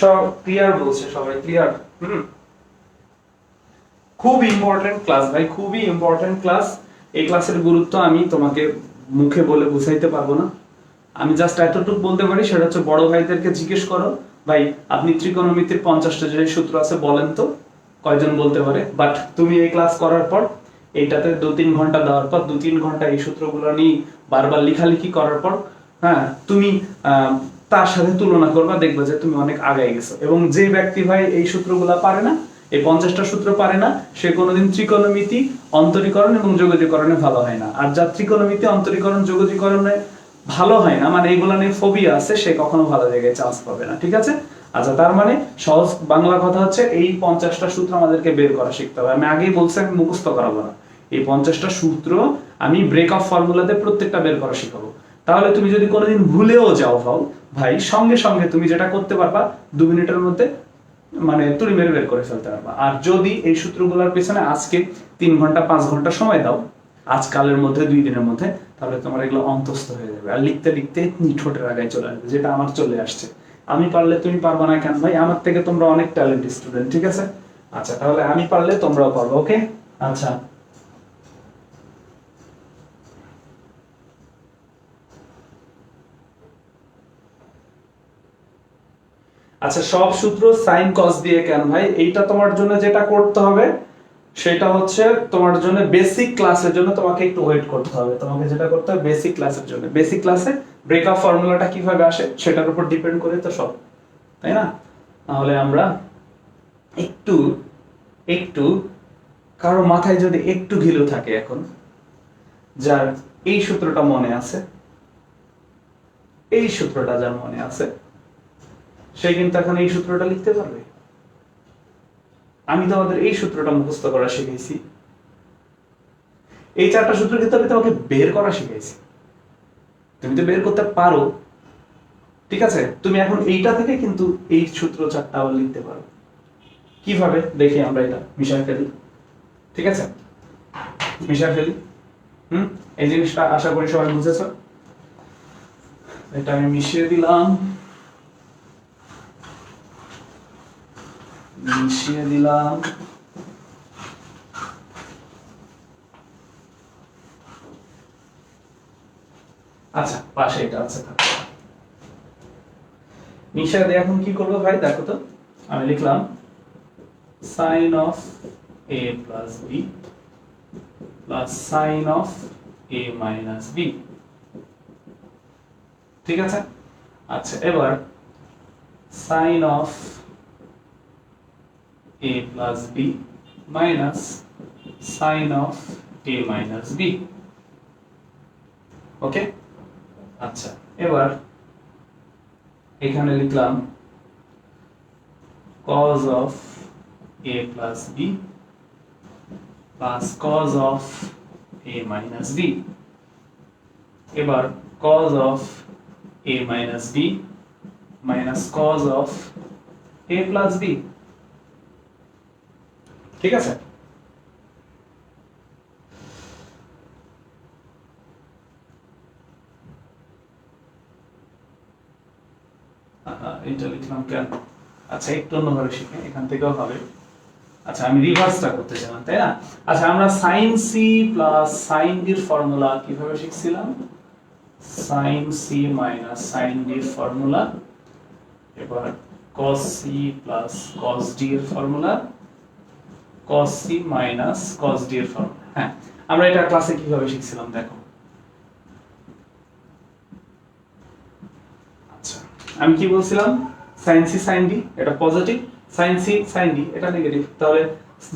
সব ক্লিয়ার বলছে, সবাই ক্লিয়ার। খুব ইম্পর্টেন্ট ক্লাস ভাই, খুবই ইম্পর্টেন্ট ক্লাস। এই ক্লাসের গুরুত্ব আমি তোমাকে মুখে বলে বুঝাইতে পারবো না। আমি জাস্ট এতটুকু বলতে পারি, সেটা হচ্ছে বড় ভাইদেরকে জিজ্ঞেস করো, ভাই আপনি ত্রিকোণমিতির 50টা যে সূত্র আছে বলেন তো, কয়জন বলতে পারে? বাট তুমি এই ক্লাস করার পর এইটাতে 2-3 ঘন্টা দেওয়ার পর 2-3 ঘন্টা এই সূত্রগুলো নিয়ে বারবার লেখালেখি করার পর, হ্যাঁ তুমি তার সাথে তুলনা করবা, দেখবে যে তুমি অনেক আগায় গেছো। এবং যে ব্যক্তি ভাই এই সূত্রগুলো পারে না, এই 50টা সূত্র পারে না, সে কোনোদিন ত্রিকোণমিতি, অন্তরীকরণ এবং যোগজীকরণে ভালো হয় না। আর যার ত্রিকোণমিতি, অন্তরীকরণ, যোগজীকরণে ভালো হয় না, মানে এইগুলা নিয়ে ফোবিয়া আছে, সে কখনো ভালো জায়গায় চান্স পাবে না, ঠিক আছে? আচ্ছা, তার মানে সহজ বাংলা কথা হচ্ছে এই 50টা সূত্র আমাদেরকে বের করা শিখতে হবে। আমি আগেই বলছি আমি মুখস্থ করাবো না, এই 50টা সূত্র আমি ব্রেক অফ ফর্মুলাতে প্রত্যেকটা বের করা শিখাবো। তাহলে তুমি যদি কোনোদিন ভুলেও যাও ভাই, সঙ্গে সঙ্গে তুমি যেটা করতে পারবা 2 মিনিটের মধ্যে, মানে তুড়ি মেরে বের করে ফেলতে পারবা। আর যদি এই সূত্রগুলোর পেছনে আজকে 3 ঘন্টা 5 ঘন্টা সময় দাও, আজকালের মধ্যে 2 দিনের মধ্যে, তাহলে তোমার এগুলো অন্তস্থ হয়ে যাবে। আর লিখতে লিখতে ঠোঁটের আগায় চলে আসবে, যেটা আমার চলে আসছে। আমি পারলে তুমি পারবা না কেন ভাই? আমার থেকে তোমরা অনেক ট্যালেন্টেড স্টুডেন্ট, ঠিক আছে? আচ্ছা, তাহলে আমি পারলে তোমরাও পারবে। ওকে, আচ্ছা আচ্ছা, সব সূত্র সাইন কস দিয়ে কেন ভাই? এইটা তোমার জন্য যেটা করতে হবে সেটা হচ্ছে, তোমার জন্য বেসিক ক্লাসের জন্য তোমাকে একটু ওয়েট করতে হবে। তোমাকে যেটা করতে হবে বেসিক ক্লাসের জন্য, বেসিক ক্লাসে ব্রেকআপ ফর্মুলাটা কিভাবে আসে সেটার উপর ডিপেন্ড করে তো সব, তাই না? তাহলে আমরা একটু একটু কারো মাথায় যদি একটু ঘিলু থাকে এখন, যার এই সূত্রটা মনে আছে, এই সূত্রটা যার মনে আছে, সে কিন্তু এখন এই সূত্রটা লিখতে পারবে। আমি তোমাদের এই সূত্রটা মুখস্থ করা শিখাইছি, এই 4টা সূত্র কিন্তু আমি তোমাকে বের করা শিখাইছি। তুমি তো বের করতে পারো, ঠিক আছে? তুমি এখন এইটা থেকে কিন্তু এই সূত্র 4টা আবার লিখতে পারো। কিভাবে দেখি আমরা এটা মিশায় ফেলি, ঠিক আছে? মিশায় ফেলি। এই জিনিসটা আশা করি সবাই বুঝেছো। এটা আমি মিশিয়ে দিলাম, মিশিয়ে দিলাম। আচ্ছা, পাশে এটা আছে, মিশা দিয়ে এখন কি করবো ভাই দেখো তো, আমি লিখলাম sin of a plus b plus sin of a minus b, ঠিক আছে। আচ্ছা এবার sin of a plus b minus sin of a minus b, ওকে। আচ্ছা এবার এখানে লিখলাম cos of a plus b plus cos of a minus b, এবার cos of a minus b minus cos of a plus b, ঠিক আছে। এটা লিখলাম কেন, আচ্ছা একটু অন্যভাবে শিখে এখান থেকেও হবে। আচ্ছা আমি রিভার্সটা করতে চাইলাম, তাই না। আচ্ছা আমরা sin c plus sin d এর ফর্মুলা কিভাবে শিখছিলাম, sin c minus sin d এর ফর্মুলা, এবার cos c plus cos d এর formula, cos c minus cos d এর ফর্মুলা। হ্যাঁ আমরা এটা ক্লাসে কিভাবে শিখছিলাম দেখো। আচ্ছা আমি কি বলছিলাম, sin c sin d এটা positive, sin c sin d এটা নেগেটিভ, তাহলে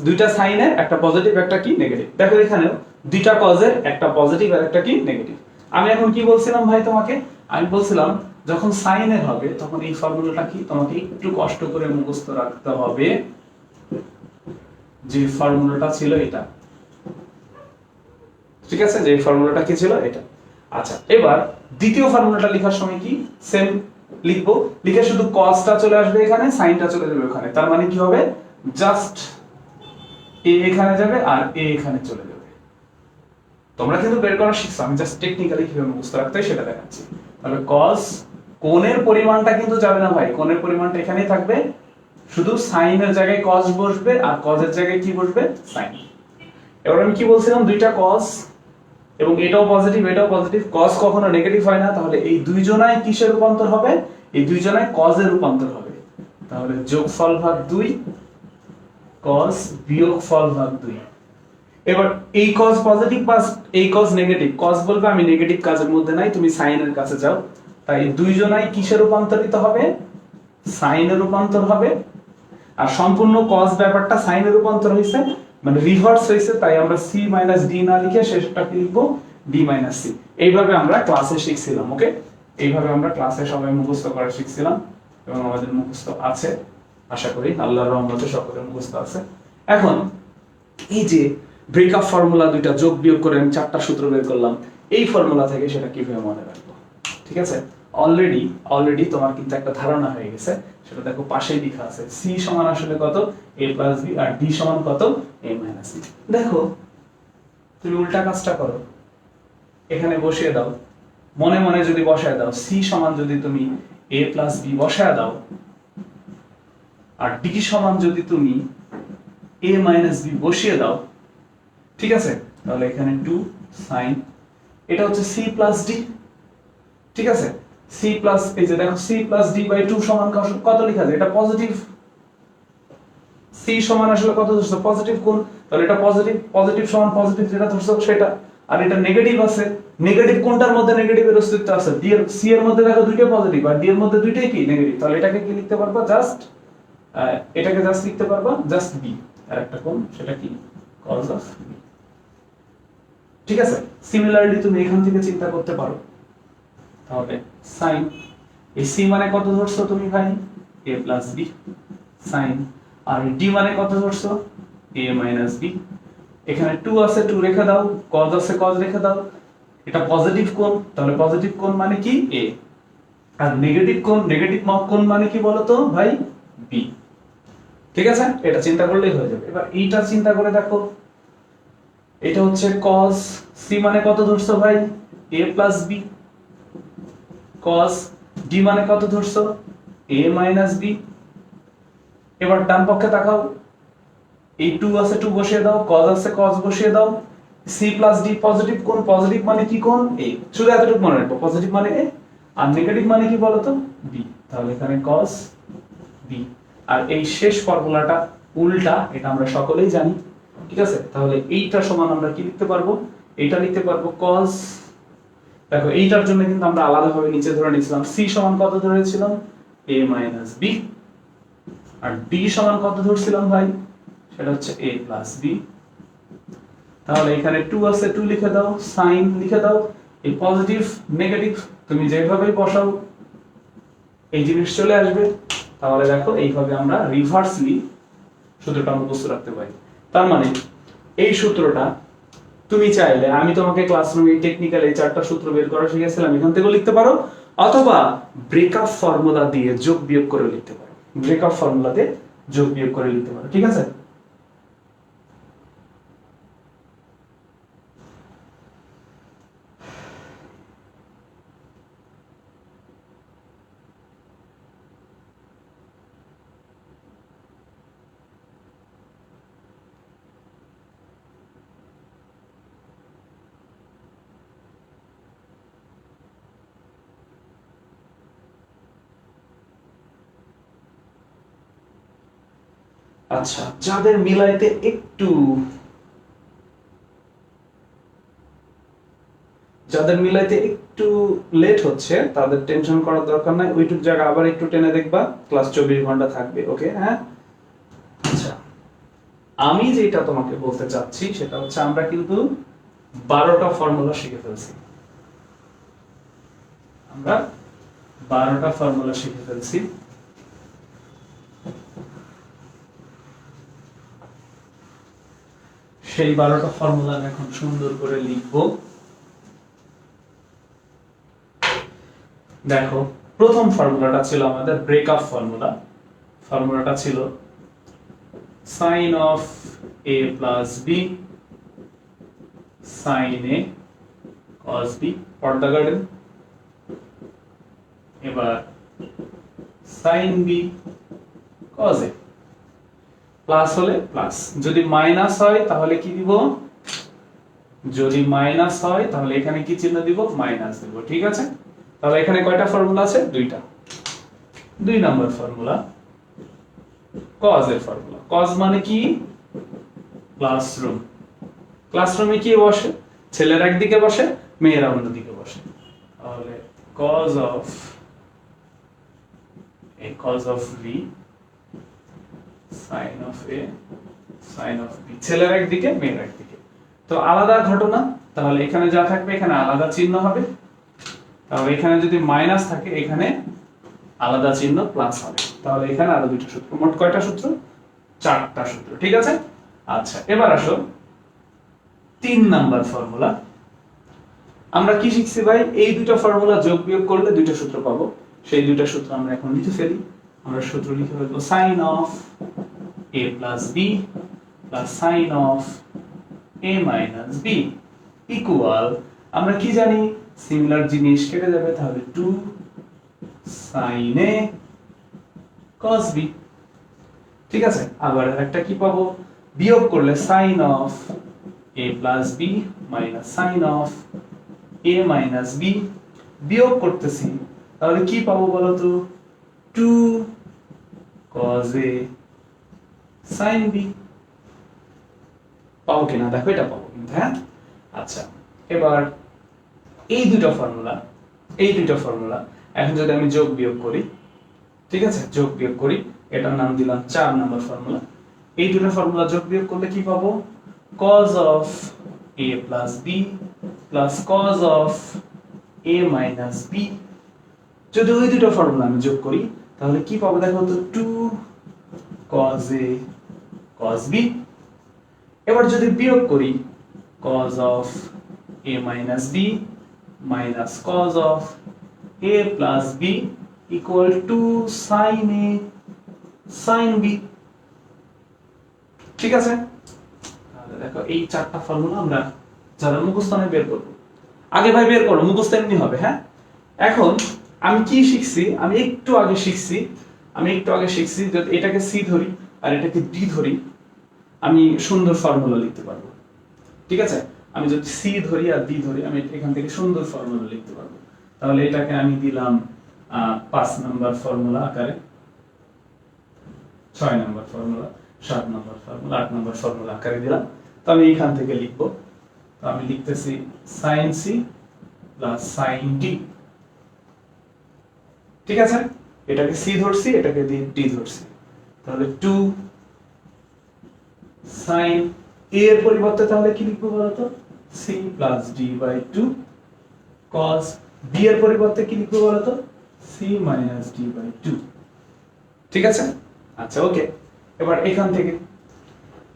দুইটা সাইনের একটা পজিটিভ একটা কি নেগেটিভ। দেখো এখানেও দুইটা কজের একটা পজিটিভ আর একটা কি নেগেটিভ। আমি এখন কি বলছিলাম ভাই তোমাকে, আমি বলছিলাম যখন সাইনের হবে তখন এই ফর্মুলাটা কি তোমাকে একটু কষ্ট করে মুখস্থ রাখতে হবে, যে ফর্মুলাটা ছিল এটা, ঠিক আছে, যে ফর্মুলাটা কি ছিল এটা। আচ্ছা এবার দ্বিতীয় ফর্মুলাটা লেখার সময় কি সেম লিখবো, লিখে শুধু কসটা চলে আসবে এখানে, সাইনটা চলে যাবে ওখানে, তার মানে কি হবে জাস্ট এ এখানে যাবে আর এ এখানে চলে যাবে। তোমরা কিন্তু বের করা শিখছো, আমি জাস্ট টেকনিক্যালি কিভাবে মুখস্থ রাখতে হয় সেটা দেখাচ্ছি। তাহলে cos কোণের পরিমাণটা কিন্তু যাবে না ভাই, কোণের পরিমাণটা এখানেই থাকবে, শুধু সাইনের জায়গায় cos বসবে আর cos এর জায়গায় কি বসবে সাইন। এবার আমি কি বলছিলাম, দুইটা cos এবং এটাও পজিটিভ এটাও পজিটিভ, cos কখনো নেগেটিভ হয় না, তাহলে এই দুইজনাই কিসের রূপান্তর হবে, এই দুইজনাই cos এর রূপান্তর হবে। তাহলে যোগফল ভাগ 2 cos বিয়োগফল ভাগ 2। এবার এই cos পজিটিভ বা এই cos নেগেটিভ, cos বলবে আমি নেগেটিভ কাজের মধ্যে নাই, তুমি সাইনের কাছে যাও, তাই দুইজনাই কিসে রূপান্তরিত হবে, সাইনে রূপান্তর হবে। আর সম্পূর্ণ cos ব্যাপারটা সাইনে রূপান্তর হইছে, মানে রিভার্স হইছে, তাই আমরা c d না লিখে শেষটা কি লিখব d c। এইভাবে আমরা ক্লাসে শিখছিলাম, ওকে। এইভাবে আমরা ক্লাসে সবাই মুখস্থ করা শিখছিলাম এবং আমাদের মুখস্থ আছে, আশা করি আল্লাহর রহমতে সকলের মুখস্থ আছে। এখন এই যে ব্রেকআপ ফর্মুলা দুইটা যোগ বিয়োগ করে আমি চারটা সূত্র বের করলাম, এই ফর্মুলা থেকে সেটা কিভাবে মনে রাখবো, ঠিক আছে। অলরেডি তোমার কিন্তু একটা ধারণা হয়ে গেছে, সেটা দেখো পাশেই লেখা আছে, c সমান আসলে কত a plus b R d সমান কত a minus c। দেখো তুমি উল্টা কাজটা করো, এখানে বসিয়ে দাও, মনে মনে যদি বসায় দাও, c সমান যদি তুমি a plus b বসায় দাও আর d সমান যদি তুমি a minus b বসিয়ে দাও, ঠিক আছে, তাহলে এখানে 2 sin, এটা হচ্ছে c plus d, ঠিক আছে। c প্লাস এই যে দেখো c প্লাস d বাই 2 সমান কত লেখা যায়, এটা পজিটিভ, c সমান আসলে কত ধরছো পজিটিভ কোণ, তাহলে এটা পজিটিভ সমান পজিটিভ যেটা ধরছো সেটা, আর এটা নেগেটিভ আছে, নেগেটিভ কোণটার মধ্যে নেগেটিভের অস্তিত্ব আছে, d এর c এর মধ্যে দেখো দুইটা পজিটিভ আর d এর মধ্যে দুইটাই কি নেগেটিভ, তাহলে এটাকে কি লিখতে পারবা জাস্ট, এটাকে জাস্ট লিখতে পারবা জাস্ট b, আর একটা কোণ সেটা কি cos of b, ঠিক আছে। সিমিলারলি তুমি এখান থেকে চিন্তা করতে পারো, তাহলে sin এই c মানে কত ধরছো তুমি ভাই a plus b sin, R d মানে কত ধরছো a minus b, এখানে 2 আছে 2 রেখে দাও, cos আছে cos রেখে দাও, এটা পজিটিভ কোণ, তাহলে পজিটিভ কোণ মানে কি a, আর নেগেটিভ কোণ মানে কি বলতো ভাই b, ঠিক আছে। এটা চিন্তা করলেই হয়ে যাবে। এবার এইটা চিন্তা করে দেখো, এটা হচ্ছে cos c মানে কত ধরছো ভাই a plus b, cos d মানে কত ধরছো a minus b। এবার ডান পক্ষে তাকাও, এই 2 আছে 2 বসিয়ে দাও, cos আছে cos বসিয়ে দাও, c plus d পজিটিভ কোণ, পজিটিভ মানে কি কোণ a, শুধু এতটুকু মনে রাখো, পজিটিভ মানে a আর নেগেটিভ মানে কি বলতো b। তাহলে এখানে cos b। আর এই শেষ ফর্মুলাটা উল্টা, এটা আমরা সকলেই জানি, ঠিক আছে? তাহলে এইটা সমান আমরা কি লিখতে পারবো? এইটা লিখতে পারবো cos, দেখো এইটার জন্য কিন্তু আমরা আলাদাভাবে নিচে ধরে নিয়েছিলাম c সমান কত ধরেছিলাম? a - b। আর d সমান কত ধরছিলাম ভাই? সেটা হচ্ছে a + b। তাহলে এখানে 2 আছে, 2 লিখে দাও, sin লিখে দাও, এই পজিটিভ নেগেটিভ তুমি যেভাবেই বসাও এই জিনিস চলে আসবে। তাহলে দেখো এইভাবে আমরা রিভার্সলি সূত্রটা মুখস্থ রাখতে পারি। তার মানে এই সূত্রটা তুমি চাইলে, আমি তোমাকে ক্লাসরুমে টেকনিক্যাল এই চারটা সূত্র বের করা শিখিয়েছিলাম, এখান থেকেও লিখতে পারো, অথবা ব্রেকআপ ফর্মুলা দিয়ে যোগ বিয়োগ করে লিখতে পারো। ব্রেকআপ ফর্মুলা দিয়ে যোগ বিয়োগ করে লিখতে পারো, ঠিক আছে? আচ্ছা, যাদের মিলাইতে একটু লেট হচ্ছে তাদের টেনশন করার দরকার নাই, ওইটুক জায়গা আবার একটু টেনে দেখবা, ক্লাস 24 ঘন্টা থাকবে, ওকে? হ্যাঁ, আচ্ছা, আমি যেটা তোমাকে বলতে চাচ্ছি সেটা হচ্ছে আমরা কিন্তু 12টা ফর্মুলা শিখে ফেলছি। আমরা 12টা ফর্মুলা শিখে ফেলছি। সেই 12টা ফর্মুলা আমি এখন সুন্দর করে লিখব। দেখো, প্রথম ফর্মুলাটা ছিল আমাদের ব্রেকআপ ফর্মুলা। ফর্মুলাটা ছিল sin of a plus b sin a cos b, পর্দা গার্ডেন। এবার sin b cos a, plus হলে প্লাস, যদি মাইনাস হয় তাহলে কি দিব? যদি মাইনাস হয় তাহলে এখানে কি চিহ্ন দিব? মাইনাস দেব, ঠিক আছে? তাহলে এখানে কয়টা ফর্মুলা আছে? দুইটা। 2 নাম্বার ফর্মুলা cos এর ফর্মুলা। cos মানে কি? ক্লাসরুম। ক্লাসরুমে কি বসে? ছেলেরা একদিকে বসে, মেয়েরা অন্যদিকে বসে। তাহলে cos of v sin of a sin of b, ছেলেরা একদিকে, মেয়েরা একদিকে। তো আলাদা ঘটনা, তাহলে এখানে যা থাকবে এখানে আলাদা চিহ্ন হবে। তাহলে এখানে যদি মাইনাস থাকে এখানে আলাদা চিহ্ন প্লাস হবে। তাহলে এখানে আরো দুটো সূত্র, মোট কয়টা সূত্র? 4টা সূত্র, ঠিক আছে? আচ্ছা, এবার আসো 3 নাম্বার ফর্মুলা। আমরা কি শিখছি ভাই? এই দুটো ফর্মুলা যোগ বিয়োগ করলে দুটো সূত্র পাবো। সেই দুটো সূত্র আমরা এখন লিখে ফেলি। আমরা সূত্র লিখে ফেলবো sin of a plus b plus sin of a minus b equal, আমরা কি জানি? সিমিলার জিনিস কেটে যাবে, তাহলে 2 sin a cos b, ঠিক আছে? আবার একটা কি পাবো? বিয়োগ করলে sin of a plus b minus sin of a minus b, বিয়োগ করতেছি, তাহলে কি পাবো বলো তো? 2 cos a sin b পাবো কিনা? দেখো, এটা পাবো কিন্তু, হ্যাঁ? আচ্ছা, এবার এই দুটো ফর্মুলা এখন যদি আমি যোগ বিয়োগ করি, ঠিক আছে? যোগ বিয়োগ করি, এটার নাম দিলাম 4 নাম্বার ফর্মুলা। এই দুটো ফর্মুলা যোগ বিয়োগ করলে কি পাবো? cos of a plus b plus cos of a minus b। যদি ওই দুটো ফর্মুলা আমি যোগ করি তাহলে কি পাবো দেখো তো? 2 cos a cos b। এবার যদি বিয়োগ করি, cos of a minus b minus cos of a plus b equal to sin a sin b, ঠিক আছে? তাহলে দেখো, এই 4টা ফর্মুলা আমরা যারা মুখস্থ নাই বের করব। আগে ভাই বের করো, মুখস্থ এমনি হবে, হ্যাঁ? এখন আমি কি শিখছি? আমি একটু আগে শিখছি যদি এটাকে c ধরি আর এটাকে d ধরি, আমি সুন্দর ফর্মুলা লিখতে পারবো, ঠিক আছে? আমি যদি c ধরি আর d ধরি, আমি এখান থেকে সুন্দর ফর্মুলা লিখতে পারবো। তাহলে এটাকে আমি দিলাম 5 নাম্বার ফর্মুলা আকারে, 6 number formula, 7 number formula, 8 number formula আকারে দিলাম। তো আমি এখান থেকে লিখব, তো আমি লিখতেছি sin c plus sin d। ঠিক আছে, এটাকে c ধরছি, এটাকে d ধরছি, তাহলে 2 sin a এর পরিবর্তে তাহলে কি লিখবো বলতো, c plus d by 2 cos b এর পরিবর্তে কি লিখবো বলতো, c মাইনাস d বাই 2। ঠিক আছে, আচ্ছা ওকে। এবার এখান থেকে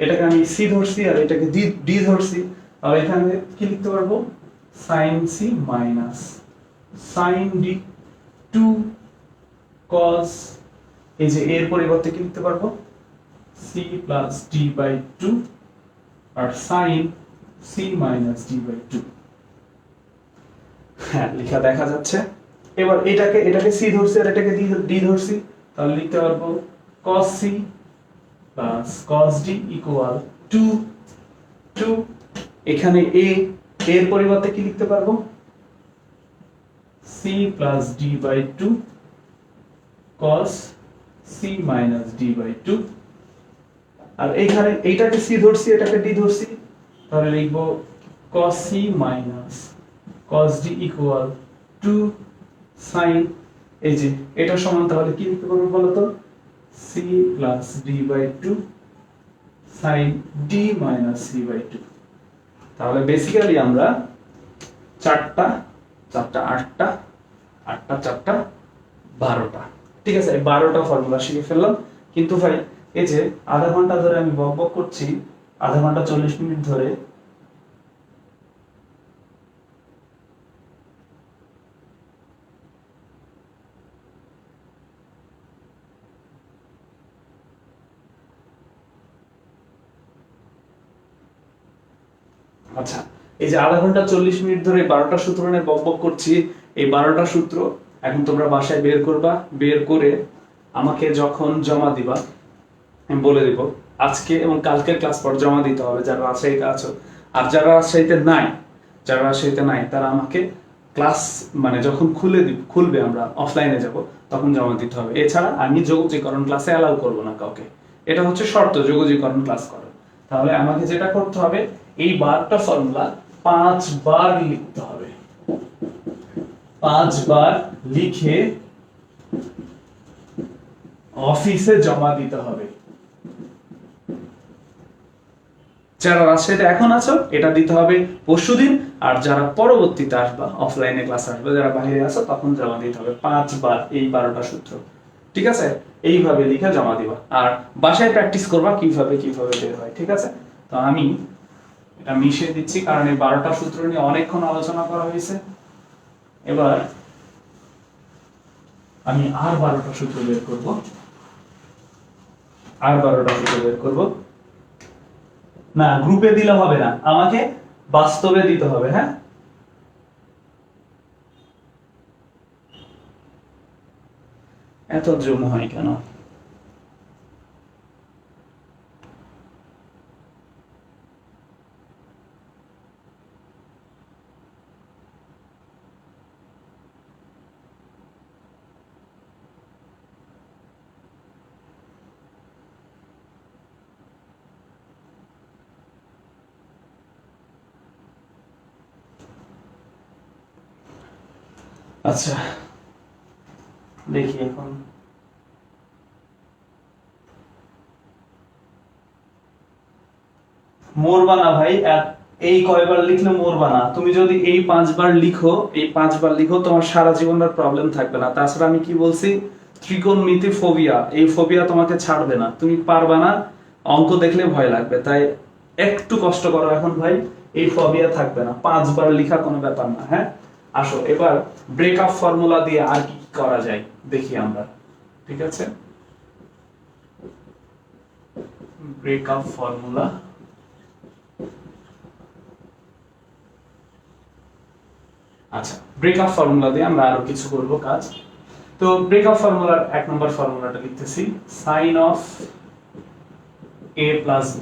এটাকে আমি c ধরছি আর এটাকে d ধরছি, আর এখানে কি লিখতে পারবো, sin c minus sin d 2 cos, এই যে এর পরিবর্তে কি লিখতে পারবো, c প্লাস d বাই 2 আর sin c minus d by 2। হ্যাঁ, লেখা দেখা যাচ্ছে। এবার এটাকে c ধরছি আর এটাকে d ধরছি, তাহলে লিখতে পারবো cos c plus cos d equal 2 এখানে এর পরিবর্তে কি লিখতে পারবো, c plus d by 2 cos c minus d by 2। আর এইখানে এইটাকে c ধরছি, এটাকে d ধরছি, তাহলে লিখবো cos c minus cos d equal 2 sin, এই যে এটা সমান, তাহলে কি লিখতে পারবো বলতো, c plus d by 2 sin d minus c by 2। তাহলে বেসিক্যালি আমরা চারটা 8টা 4টা 12টা, ঠিক আছে, এই 12টা ফর্মুলা শিখে ফেললাম। কিন্তু ভাই এই যে আধা ঘন্টা ধরে আমি বকবক করছি, আধা ঘন্টা 40 মিনিট ধরে, আচ্ছা এই যে আধা ঘন্টা 40 মিনিট ধরে 12টা সূত্র নিয়ে বকবক করছি, এই 12টা সূত্র এখন তোমরা বাসায় বের করবা, বের করে আমাকে যখন জমা দিবা আমি বলে দিব, আজকে এবং কালকের ক্লাস পর জমা দিতে হবে যারা রাজশাহীতে আছো। আর যারা রাজশাহীতে নাই তারা আমাকে ক্লাস মানে যখন খুলবে আমরা অফলাইনে যাব তখন জমা দিতে হবে। এছাড়া আমি যোগজীকরণ ক্লাসে অ্যালাউ করব না কাউকে, এটা হচ্ছে শর্ত যোগজীকরণ ক্লাস করো। তাহলে আমাকে যেটা করতে হবে, এই 12টা ফর্মুলা 5 বার লিখতে হবে, 5 বার লিখে অফিসে জমা দিতে হবে। যারা রাজশাহীতে এখন আছো এটা দিতে হবে পরশুদিন, আর যারা পরবর্তীতে আসবা অফলাইনে ক্লাস আসবে, যারা বাইরে আছো তখন জমা দিতে হবে 5 বার এই 12টা সূত্র। ঠিক আছে, এইভাবে লিখে জমা দিবা, আর বাসায় প্র্যাকটিস করবা কিভাবে বের হয়। ঠিক আছে, তো আমি এটা মিশিয়ে দিচ্ছি কারণ এই 12টা সূত্র নিয়ে অনেকক্ষণ আলোচনা করা হয়েছে। এবার আমি আর 12টা সূত্র বের করব, না গ্রুপে দিলে হবে না, আমাকে বাস্তবে দিতে হবে। হ্যাঁ, এত জুম হয় কেন? আচ্ছা দেখি এখন মরবা না ভাই, এই কয়বার লিখলে মরবা না। তুমি যদি এই 5 বার লিখো, তোমার সারা জীবন আর প্রবলেম থাকবে না। তাছাড়া আমি কি বলছি, ত্রিকোণমিতি ফোবিয়া, এই ফোবিয়া তোমাকে ছাড়বে না, তুমি পারবা না, অঙ্ক দেখলে ভয় লাগবে, তাই একটু কষ্ট করো এখন ভাই, এই ফোবিয়া থাকবে না, 5 বার লেখা কোনো ব্যাপার না। হ্যাঁ, আসো এবার ব্রেকআপ ফর্মুলা দিয়ে আর কি করা যায় দেখি আমরা। ঠিক আছে, ব্রেকআপ ফর্মুলা, আচ্ছা ব্রেকআপ ফর্মুলা দিয়ে আমরা আরো কিছু করব কাজ। তো ব্রেকআপ ফর্মুলার 1 নম্বর ফর্মুলাটা লিখতেছি, sin of a plus b,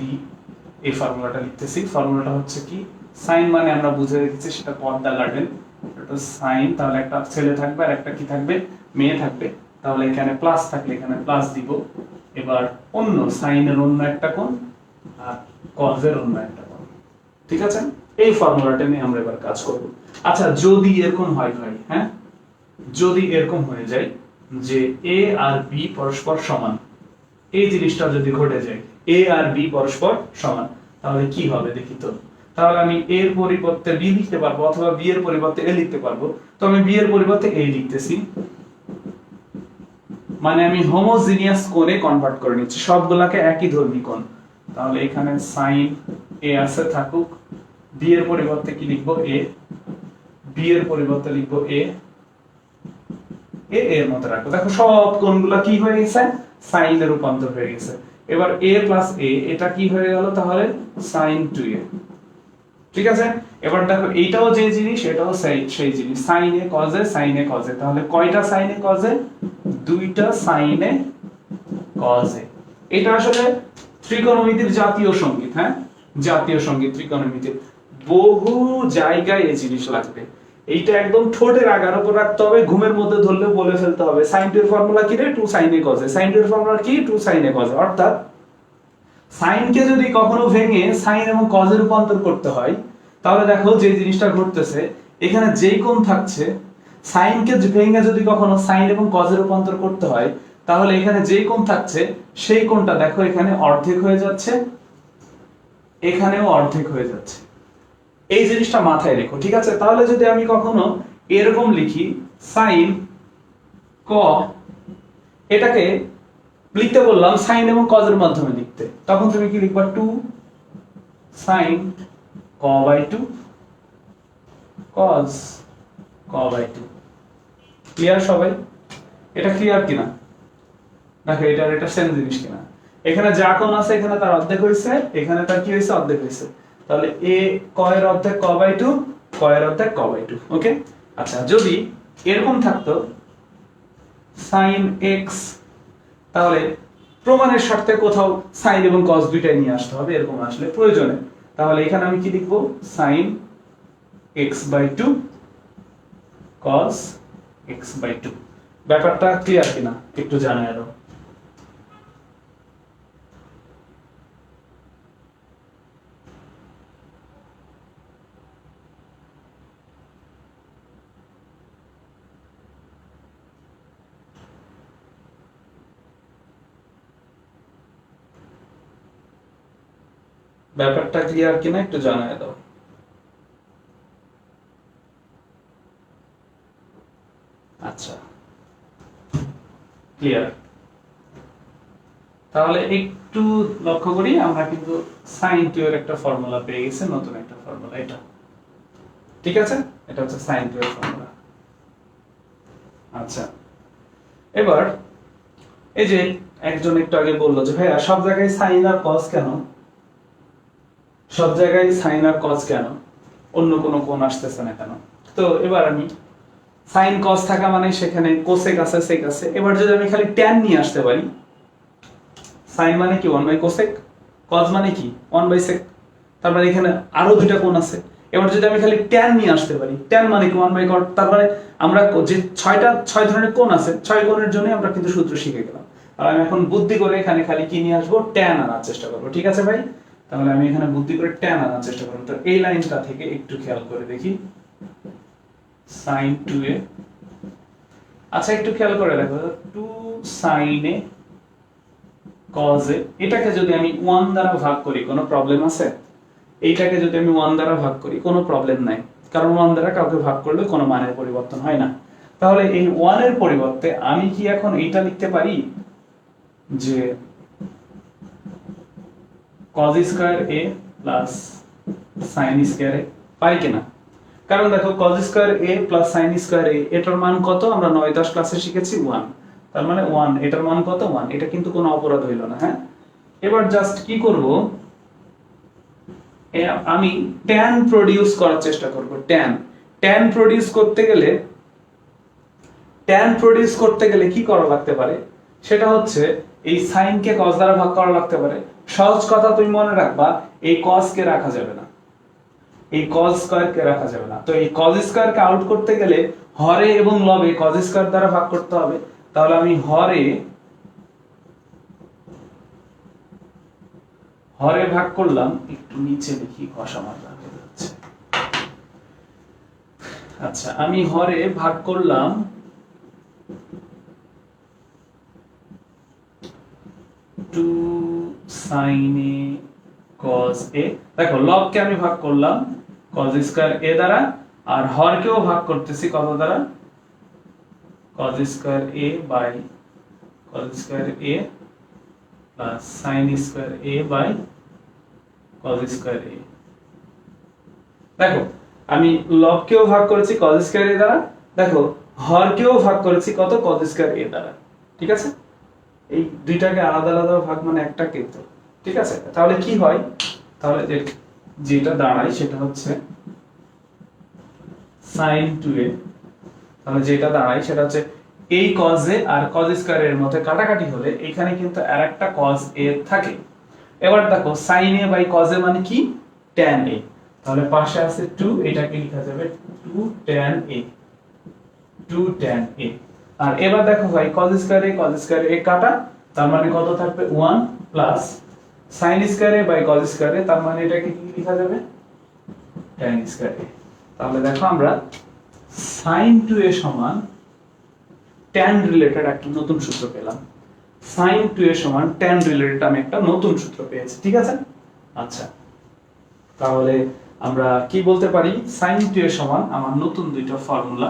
এই ফর্মুলাটা লিখতেছি। ফর্মুলাটা হচ্ছে কি, sin মানে আমরা বুঝে রেখেছি সেটা পর্দা গার্ডেন, এটা সাইন, তাহলে একটা ছেলে থাকবে আর একটা কি থাকবে, মেয়ে থাকবে। তাহলে এখানে প্লাস থাকলে এখানে প্লাস দিব। এবার অন্য সাইনের অন্য একটা কোণ আর কজের অন্য একটা কোণ, ঠিক আছে? এই ফর্মুলাটা নিয়ে আমরা এবার কাজ করব। আচ্ছা, যদি এরকম হয় ভাই, হ্যাঁ, যদি এরকম হয়ে যায় যে এ আর বি পরস্পর সমান, এই জিনিসটা যদি ঘটে যায়, এ আর বি পরস্পর সমান, তাহলে কি হবে দেখি তো। তাহলে আমি এ এর পরিবর্তে বি লিখতে পারবো অথবা বি এর পরিবর্তে এ লিখতে পারবো। তো আমি বি এর পরিবর্তে এ লিখতেছি, মানে আমি হোমোজিনিয়াস কোণে কনভার্ট করে নিচ্ছি, সবগুলাকে একই ধর্মী কোণ। তাহলে এখানে সাইন এ আছে থাকুক, বি এর পরিবর্তে কি লিখবো, এ, বি এর পরিবর্তে লিখবো এ, এ এর মতো রাখবো। দেখো সব কোণগুলা কি হয়ে গেছে, সাইনে রূপান্তর হয়ে গেছে। এবার a প্লাস a এটা কি হয়ে গেল, তাহলে sin 2a, ঠিক আছে? এবার দেখো এইটাও যে জিনিস এটাও সেই জিনিস, sin a cos a sin a cos a, তাহলে কয়টা sin a cos a, দুইটা sin a cos a। এটা আসলে ত্রিকোণমিতির জাতীয় সংগীত, হ্যাঁ, জাতীয় সংগীত ত্রিকোণমিতির বহু জায়গায় এই জিনিস লাগবে। এইটা একদম ঠোঁটের আগার উপর রাখতে হবে, ঘুমের মধ্যে ধরলেও বলে ফেলতে হবে sin 2 এর ফর্মুলা কি রে, 2 sin a cos a, sin 2 এর ফর্মুলা কি, 2 sin a cos a। অর্থাৎ sin কে যদি কখনো ভেঙে sin এবং cos এ রূপান্তর করতে হয়, তাহলে দেখো যে জিনিসটা ঘটতেছে এখানে যেই কোণ থাকছে, sin কে ভেঙে যদি কখনো sin এবং cos এ রূপান্তর করতে হয়, তাহলে এখানে যেই কোণ থাকছে সেই কোণটা দেখো এখানে অর্ধেক হয়ে যাচ্ছে, এখানেও অর্ধেক হয়ে যাচ্ছে। এই জিনিসটা মাথায় রেখো, ঠিক আছে? তাহলে যদি আমি কখনো এরকম লিখি sin ক, এটাকে লিখতে বললাম sin এবং cos এর মাধ্যমে লিখতে, তখন তুমি কি লিখবা, 2 sin ক বাই 2 cos ক বাই 2। ক্লিয়ার সবাই? এটা ক্লিয়ার কিনা দেখো, এটা সেম জিনিস কিনা। এখানে যা কোণ আছে এখানে তার অর্ধেক হইছে, এখানে তার কি হইছে, অর্ধেক হইছে। তাহলে a ক এর অর্ধেক ক বাই 2, ক এর অর্ধেক ক বাই 2। ওকে, আচ্ছা, যদি এরকম থাকতো sin x, তাহলে প্রমাণের স্বার্থে কোথাও sin এবং cos দুইটাই নিয়ে আসতে হবে, এরকম আসলে প্রয়োজনে। তাহলে এখানে আমি কি লিখবো, sin x by 2 cos x by 2। ব্যাপারটা ক্লিয়ার কিনা একটু জানাই দাও। ব্যাপারটা ক্লিয়ার কিনা একটু জানায় দাও। আচ্ছা, ক্লিয়ার। তাহলে একটু লক্ষ্য করি, আমরা কিন্তু sin 2 এর একটা ফর্মুলা পেয়ে গেছি, নতুন একটা ফর্মুলা এটা, ঠিক আছে? এটা হচ্ছে sin 2 এর ফর্মুলা। আচ্ছা, এবার এই যে একজন একটু আগে বললো যে ভাইয়া সব জায়গায় sin আর cos কেন, সব জায়গায় sin আর cos কেন, অন্য কোনো কোণ আসতেছে না কেন? তো এবার আমি sin cos থাকা মানে সেখানে cosec আছে sec আছে। এবার যদি আমি খালি tan নিয়ে আসতে পারি, sin মানে কি 1 বাই cosec, cos মানে কি 1 বাই sec, তার মানে এখানে আরো দুইটা কোণ আছে। এবার যদি আমি খালি tan নিয়ে আসতে পারি, tan মানে কি 1 বাই cot, তার মানে আমরা যে 6 ধরনের কোণ আছে, 6 কোণের জন্য আমরা কিন্তু সূত্র শিখে গেলাম। আর আমি এখন বুদ্ধি করে এখানে খালি কি নিয়ে আসবো, tan আনার চেষ্টা করব, ঠিক আছে ভাই? তাহলে আমি এখানে বুদ্ধি করে tan আনার চেষ্টা করব। তো এই লাইনটা থেকে একটু খেয়াল করে দেখি, sin 2a, আচ্ছা একটু খেয়াল করে দেখো, 2 sin a cos a, এটাকে যদি আমি 1 দ্বারা ভাগ করি কোনো প্রবলেম আছে? এইটাকে যদি আমি 1 দ্বারা ভাগ করি কোনো প্রবলেম নাই, কারণ 1 দ্বারা কাউকে ভাগ করলে কোনো মানের পরিবর্তন হয় না। তাহলে এই 1 এর পরিবর্তে আমি কি এখন এইটা লিখতে পারি যে cos square a plus sin square a, পাই কিনা? কারণ দেখো cos square a plus sin square a, এটার মান কত, আমরা 9-10 ক্লাসে শিখেছি 1, তার মানে 1, এটার মান কত 1, এটা কিন্তু কোনো অপরাধ হইল না, হ্যাঁ? এবার জাস্ট কি করব, আমি tan প্রোডিউস করার চেষ্টা করব। tan প্রোডিউস করতে গেলে কি করা লাগতে পারে, সেটা হচ্ছে এই sin কে cos দ্বারা ভাগ করা লাগতে পারে। সহজ কথা তুমি মনে রাখবা, এই cos কে রাখা যাবে না, এই cos স্কয়ার কে রাখা যাবে না। তো এই cos স্কয়ার কে আউট করতে গেলে হরে এবং লবে cos স্কয়ার দ্বারা ভাগ করতে হবে। তাহলে আমি হরে ভাগ করলাম, একটু নিচে লিখি ঘষা মারা হয়ে যাচ্ছে। আচ্ছা, আমি হরে ভাগ করলাম 2 sin a cos a। দেখো লবকে আমি ভাগ করলাম cos স্কয়ার a দ্বারা, আর হরকেও ভাগ করতেছি কত দ্বারা, cos square a by cos square a plus sin square a by cos square a। দেখো আমি লবকেও ভাগ করেছি cos স্কয়ার a দ্বারা, দেখো হরকেও ভাগ করেছি কত, cos স্কয়ার a দ্বারা। ঠিক আছে, এই দুইটাকে আলাদা আলাদা ভাগ মানে একটা কিন্তু। ঠিক আছে, তাহলে কি হয়, তাহলে যেটা দাঁড়ায় সেটা হচ্ছে sin 2a। তাহলে যেটা দাঁড়ায় সেটা হচ্ছে এই cos a আর cos স্কয়ার এর মধ্যে কাটাকাটি হলে এখানে কিন্তু আরেকটা cos a থাকে। এবার দেখো sin a by cos a মানে কি, tan a। তাহলে পাশে আছে 2, এটাকে লেখা যাবে 2 tan a, 2 tan a। আর এবার দেখো ভাই cos স্কয়ার a কাটা, তার মানে কত থাকবে 1 plus sin square a by cos square a, তার মানে এটাকে কি লেখা যাবে, tan স্কয়ার a। তাহলে দেখো আমরা sin 2a সমান tan রিলেটেড একটা নতুন সূত্র পেলাম। sin 2a সমান tan রিলেটেড আমি একটা নতুন সূত্র পেয়েছি। ঠিক আছে, আচ্ছা তাহলে আমরা কি বলতে পারি, sin 2a সমান আমার নতুন দুইটা ফর্মুলা,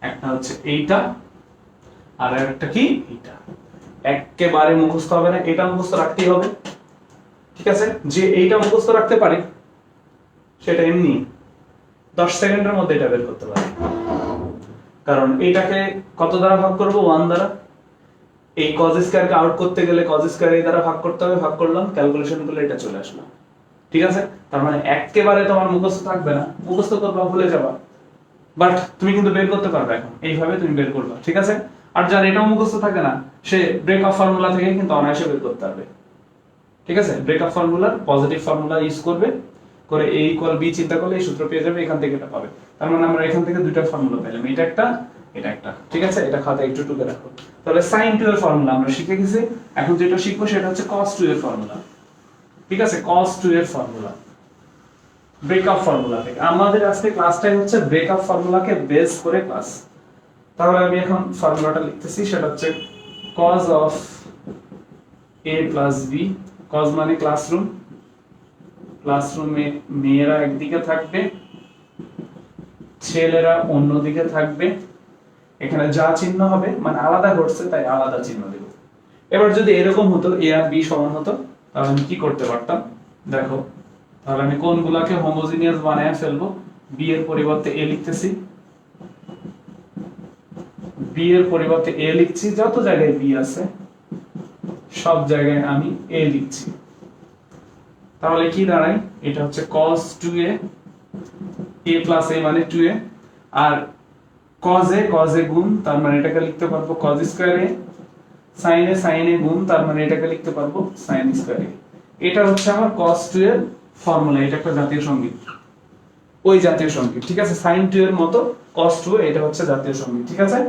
একটা হচ্ছে এইটা আর একটা কি এইটা। একেবারে মুখস্থ হবে না, এটা মুখস্থ রাখতেই হবে। ঠিক আছে, যে এইটা মুখস্থ রাখতে পারে সেটা এমনি 10 সেকেন্ডের মধ্যে এটা বের করতে পারে। কারণ এইটাকে কত দ্বারা ভাগ করব, 1 দ্বারা। এই cos স্কয়ার কে আউট করতে গেলে cos স্কয়ার a দ্বারা ভাগ করতে হবে, ভাগ করলাম, ক্যালকুলেশন করলে এটা চলে আসলো। ঠিক আছে, তার মানে একেবারে তোমার মুখস্থ থাকবে না, মুখস্থ করবা ভুলে যাবা, বাট তুমি কিন্তু বের করতে পারবে এখন, এইভাবে তুমি বের করবা। ঠিক আছে, আর যার এটাও মুখস্থ থাকে না সে ব্রেকআপ ফর্মুলা থেকে কিন্তু অনায়াসে বের করতে পারবে। ঠিক আছে, ব্রেকআপ ফর্মুলার পজিটিভ ফর্মুলা ইউজ করবে, করে a ইকুয়াল b চিন্তা করলে এই সূত্র পেয়ে যাবে, এখান থেকে এটা পাবে। তার মানে আমরা এখান থেকে দুইটা ফর্মুলা পেলাম, এটা একটা এটা একটা। ঠিক আছে, এটা খাতায় একটু টুকে রাখো। তাহলে sin 2 এর ফর্মুলা আমরা শিখে গেছি, এখন যেটা শিখবো সেটা হচ্ছে cos 2 এর ফর্মুলা। ঠিক আছে, cos 2 এর ফর্মুলা ব্রেকআপ ফর্মুলা থেকে। আমাদের আজকে ক্লাসটাই হচ্ছে ব্রেকআপ ফর্মুলাকে বেস করে ক্লাস। তাহলে আমি এখন ফর্মুলাটা লিখতেছি, সেটা হচ্ছে cos of a plus b। cos মানে ক্লাসরুম, ক্লাসরুমে মেয়েরা একদিকে থাকবে, ছেলেরা অন্যদিকে থাকবে। এখানে যা চিহ্ন হবে মানে আলাদা ঘটছে তাই আলাদা চিহ্ন দেব। এবার যদি এরকম হতো a আর b সমান হতো, তাহলে আমি কি করতে পারতাম, দেখো তাহলে আমি কোনগুলাকে হোমোজিনিয়াস বানায় ফেলবো। b এর পরিবর্তে a লিখতেছি, b এর পরিবর্তে a লিখছি, যত জায়গায় b আছে সব জায়গায় আমি a লিখছি। তাহলে কি দাঁড়ায়, এটা হচ্ছে cos 2a, a plus a মানে 2a, আর cos a গুণ, তার মানে এটাকে লিখতে পারবো cos square a, sin a গুণ, তার মানে এটাকে লিখতে পারবো sin স্কয়ার a। এটা হচ্ছে আমার cos 2 এর ফর্মুলা, এটা একটা জাতীয় সংগীত, ওই জাতীয় সংগীত। ঠিক আছে, sin 2 এর মতো cos 2 এটা হচ্ছে জাতীয় সংগীত। ঠিক আছে,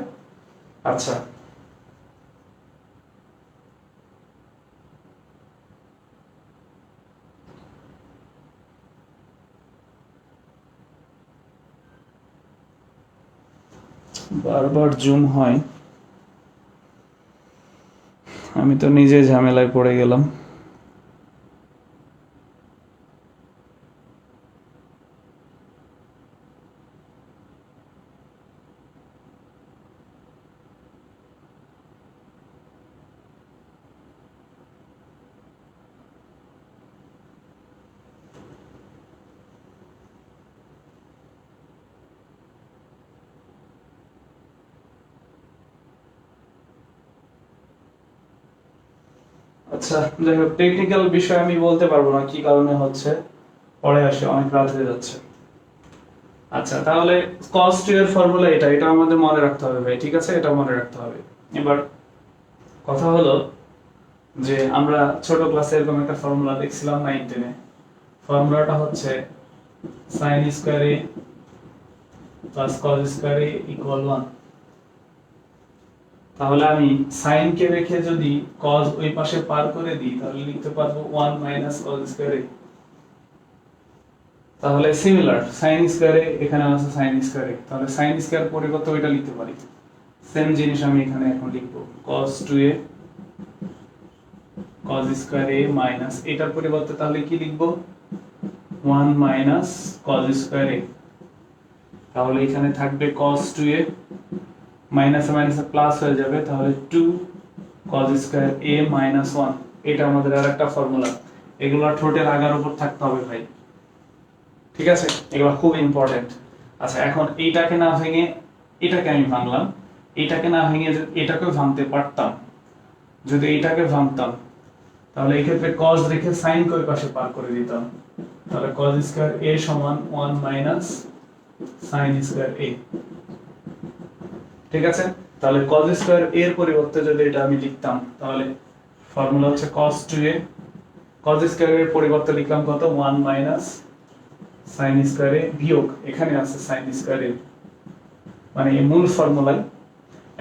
আচ্ছা বারবার জুম হয়, আমি তো নিজে ঝামেলায় পড়ে গেলাম। আচ্ছা যাই হোক, টেকনিক্যাল বিষয় আমি বলতে পারবো না কি কারণে হচ্ছে, পরে আসে, অনেক রাত হয়ে যাচ্ছে। আচ্ছা তাহলে cos 2 এর ফর্মুলা এটা, এটা আমাদের মনে রাখতে হবে ভাই। ঠিক আছে, এটা মনে রাখতে হবে। এবার কথা হলো যে আমরা ছোট ক্লাসে এরকম একটা ফর্মুলা দেখছিলাম 9 10 এ। ফর্মুলাটা হচ্ছে sin square a plus cos square a equal 1। তাহলে আমি sin কে রেখে যদি cos ওই পাশে পার করে দিই তাহলে লিখতে পারবো 1 মাইনাস cos স্কয়ার a। তাহলে সিমিলার sin স্কয়ার a এখানে আছে sin স্কয়ার a, তাহলে sin স্কয়ার পরিবর্তে ওইটা লিখতে পারি। সেম জিনিস আমি এখানে এখন লিখব cos 2a cos square a minus এটার পরিবর্তে তাহলে কি লিখব 1 মাইনাস cos স্কয়ার a। তাহলে এখানে থাকবে cos 2a minus minus plus হয়ে যাবে, তাহলে 2 cos স্কয়ার a মাইনাস 1। এটা আমাদের আরেকটা ফর্মুলা, এগুলো ঠোঁটের আগার উপর থাকতে হবে ভাই, ঠিক আছে? এগুলো খুব ইম্পর্টেন্ট। আচ্ছা এখন এইটাকে না ভেঙে এটাকে আমি ভাঙলাম, এটাকে না ভেঙে এটাকেও ভাঙতে পারতাম। যদি এটাকে ভাঙতাম তাহলে এই ক্ষেত্রে cos রেখে sin কে ওই পাশে পার করে দিতাম, তাহলে cos স্কয়ার a সমান 1 মাইনাস sin স্কয়ার a। ঠিক আছে, তাহলে cos স্কয়ার a এর পরিবর্তে যদি এটা আমি লিখতাম তাহলে ফর্মুলা হচ্ছে cos 2a cos স্কয়ার এর পরিবর্তে লিখলাম কত 1 মাইনাস sin স্কয়ার a বিয়োগ এখানে আছে sin স্কয়ার a, মানে এই মূল ফর্মুলায়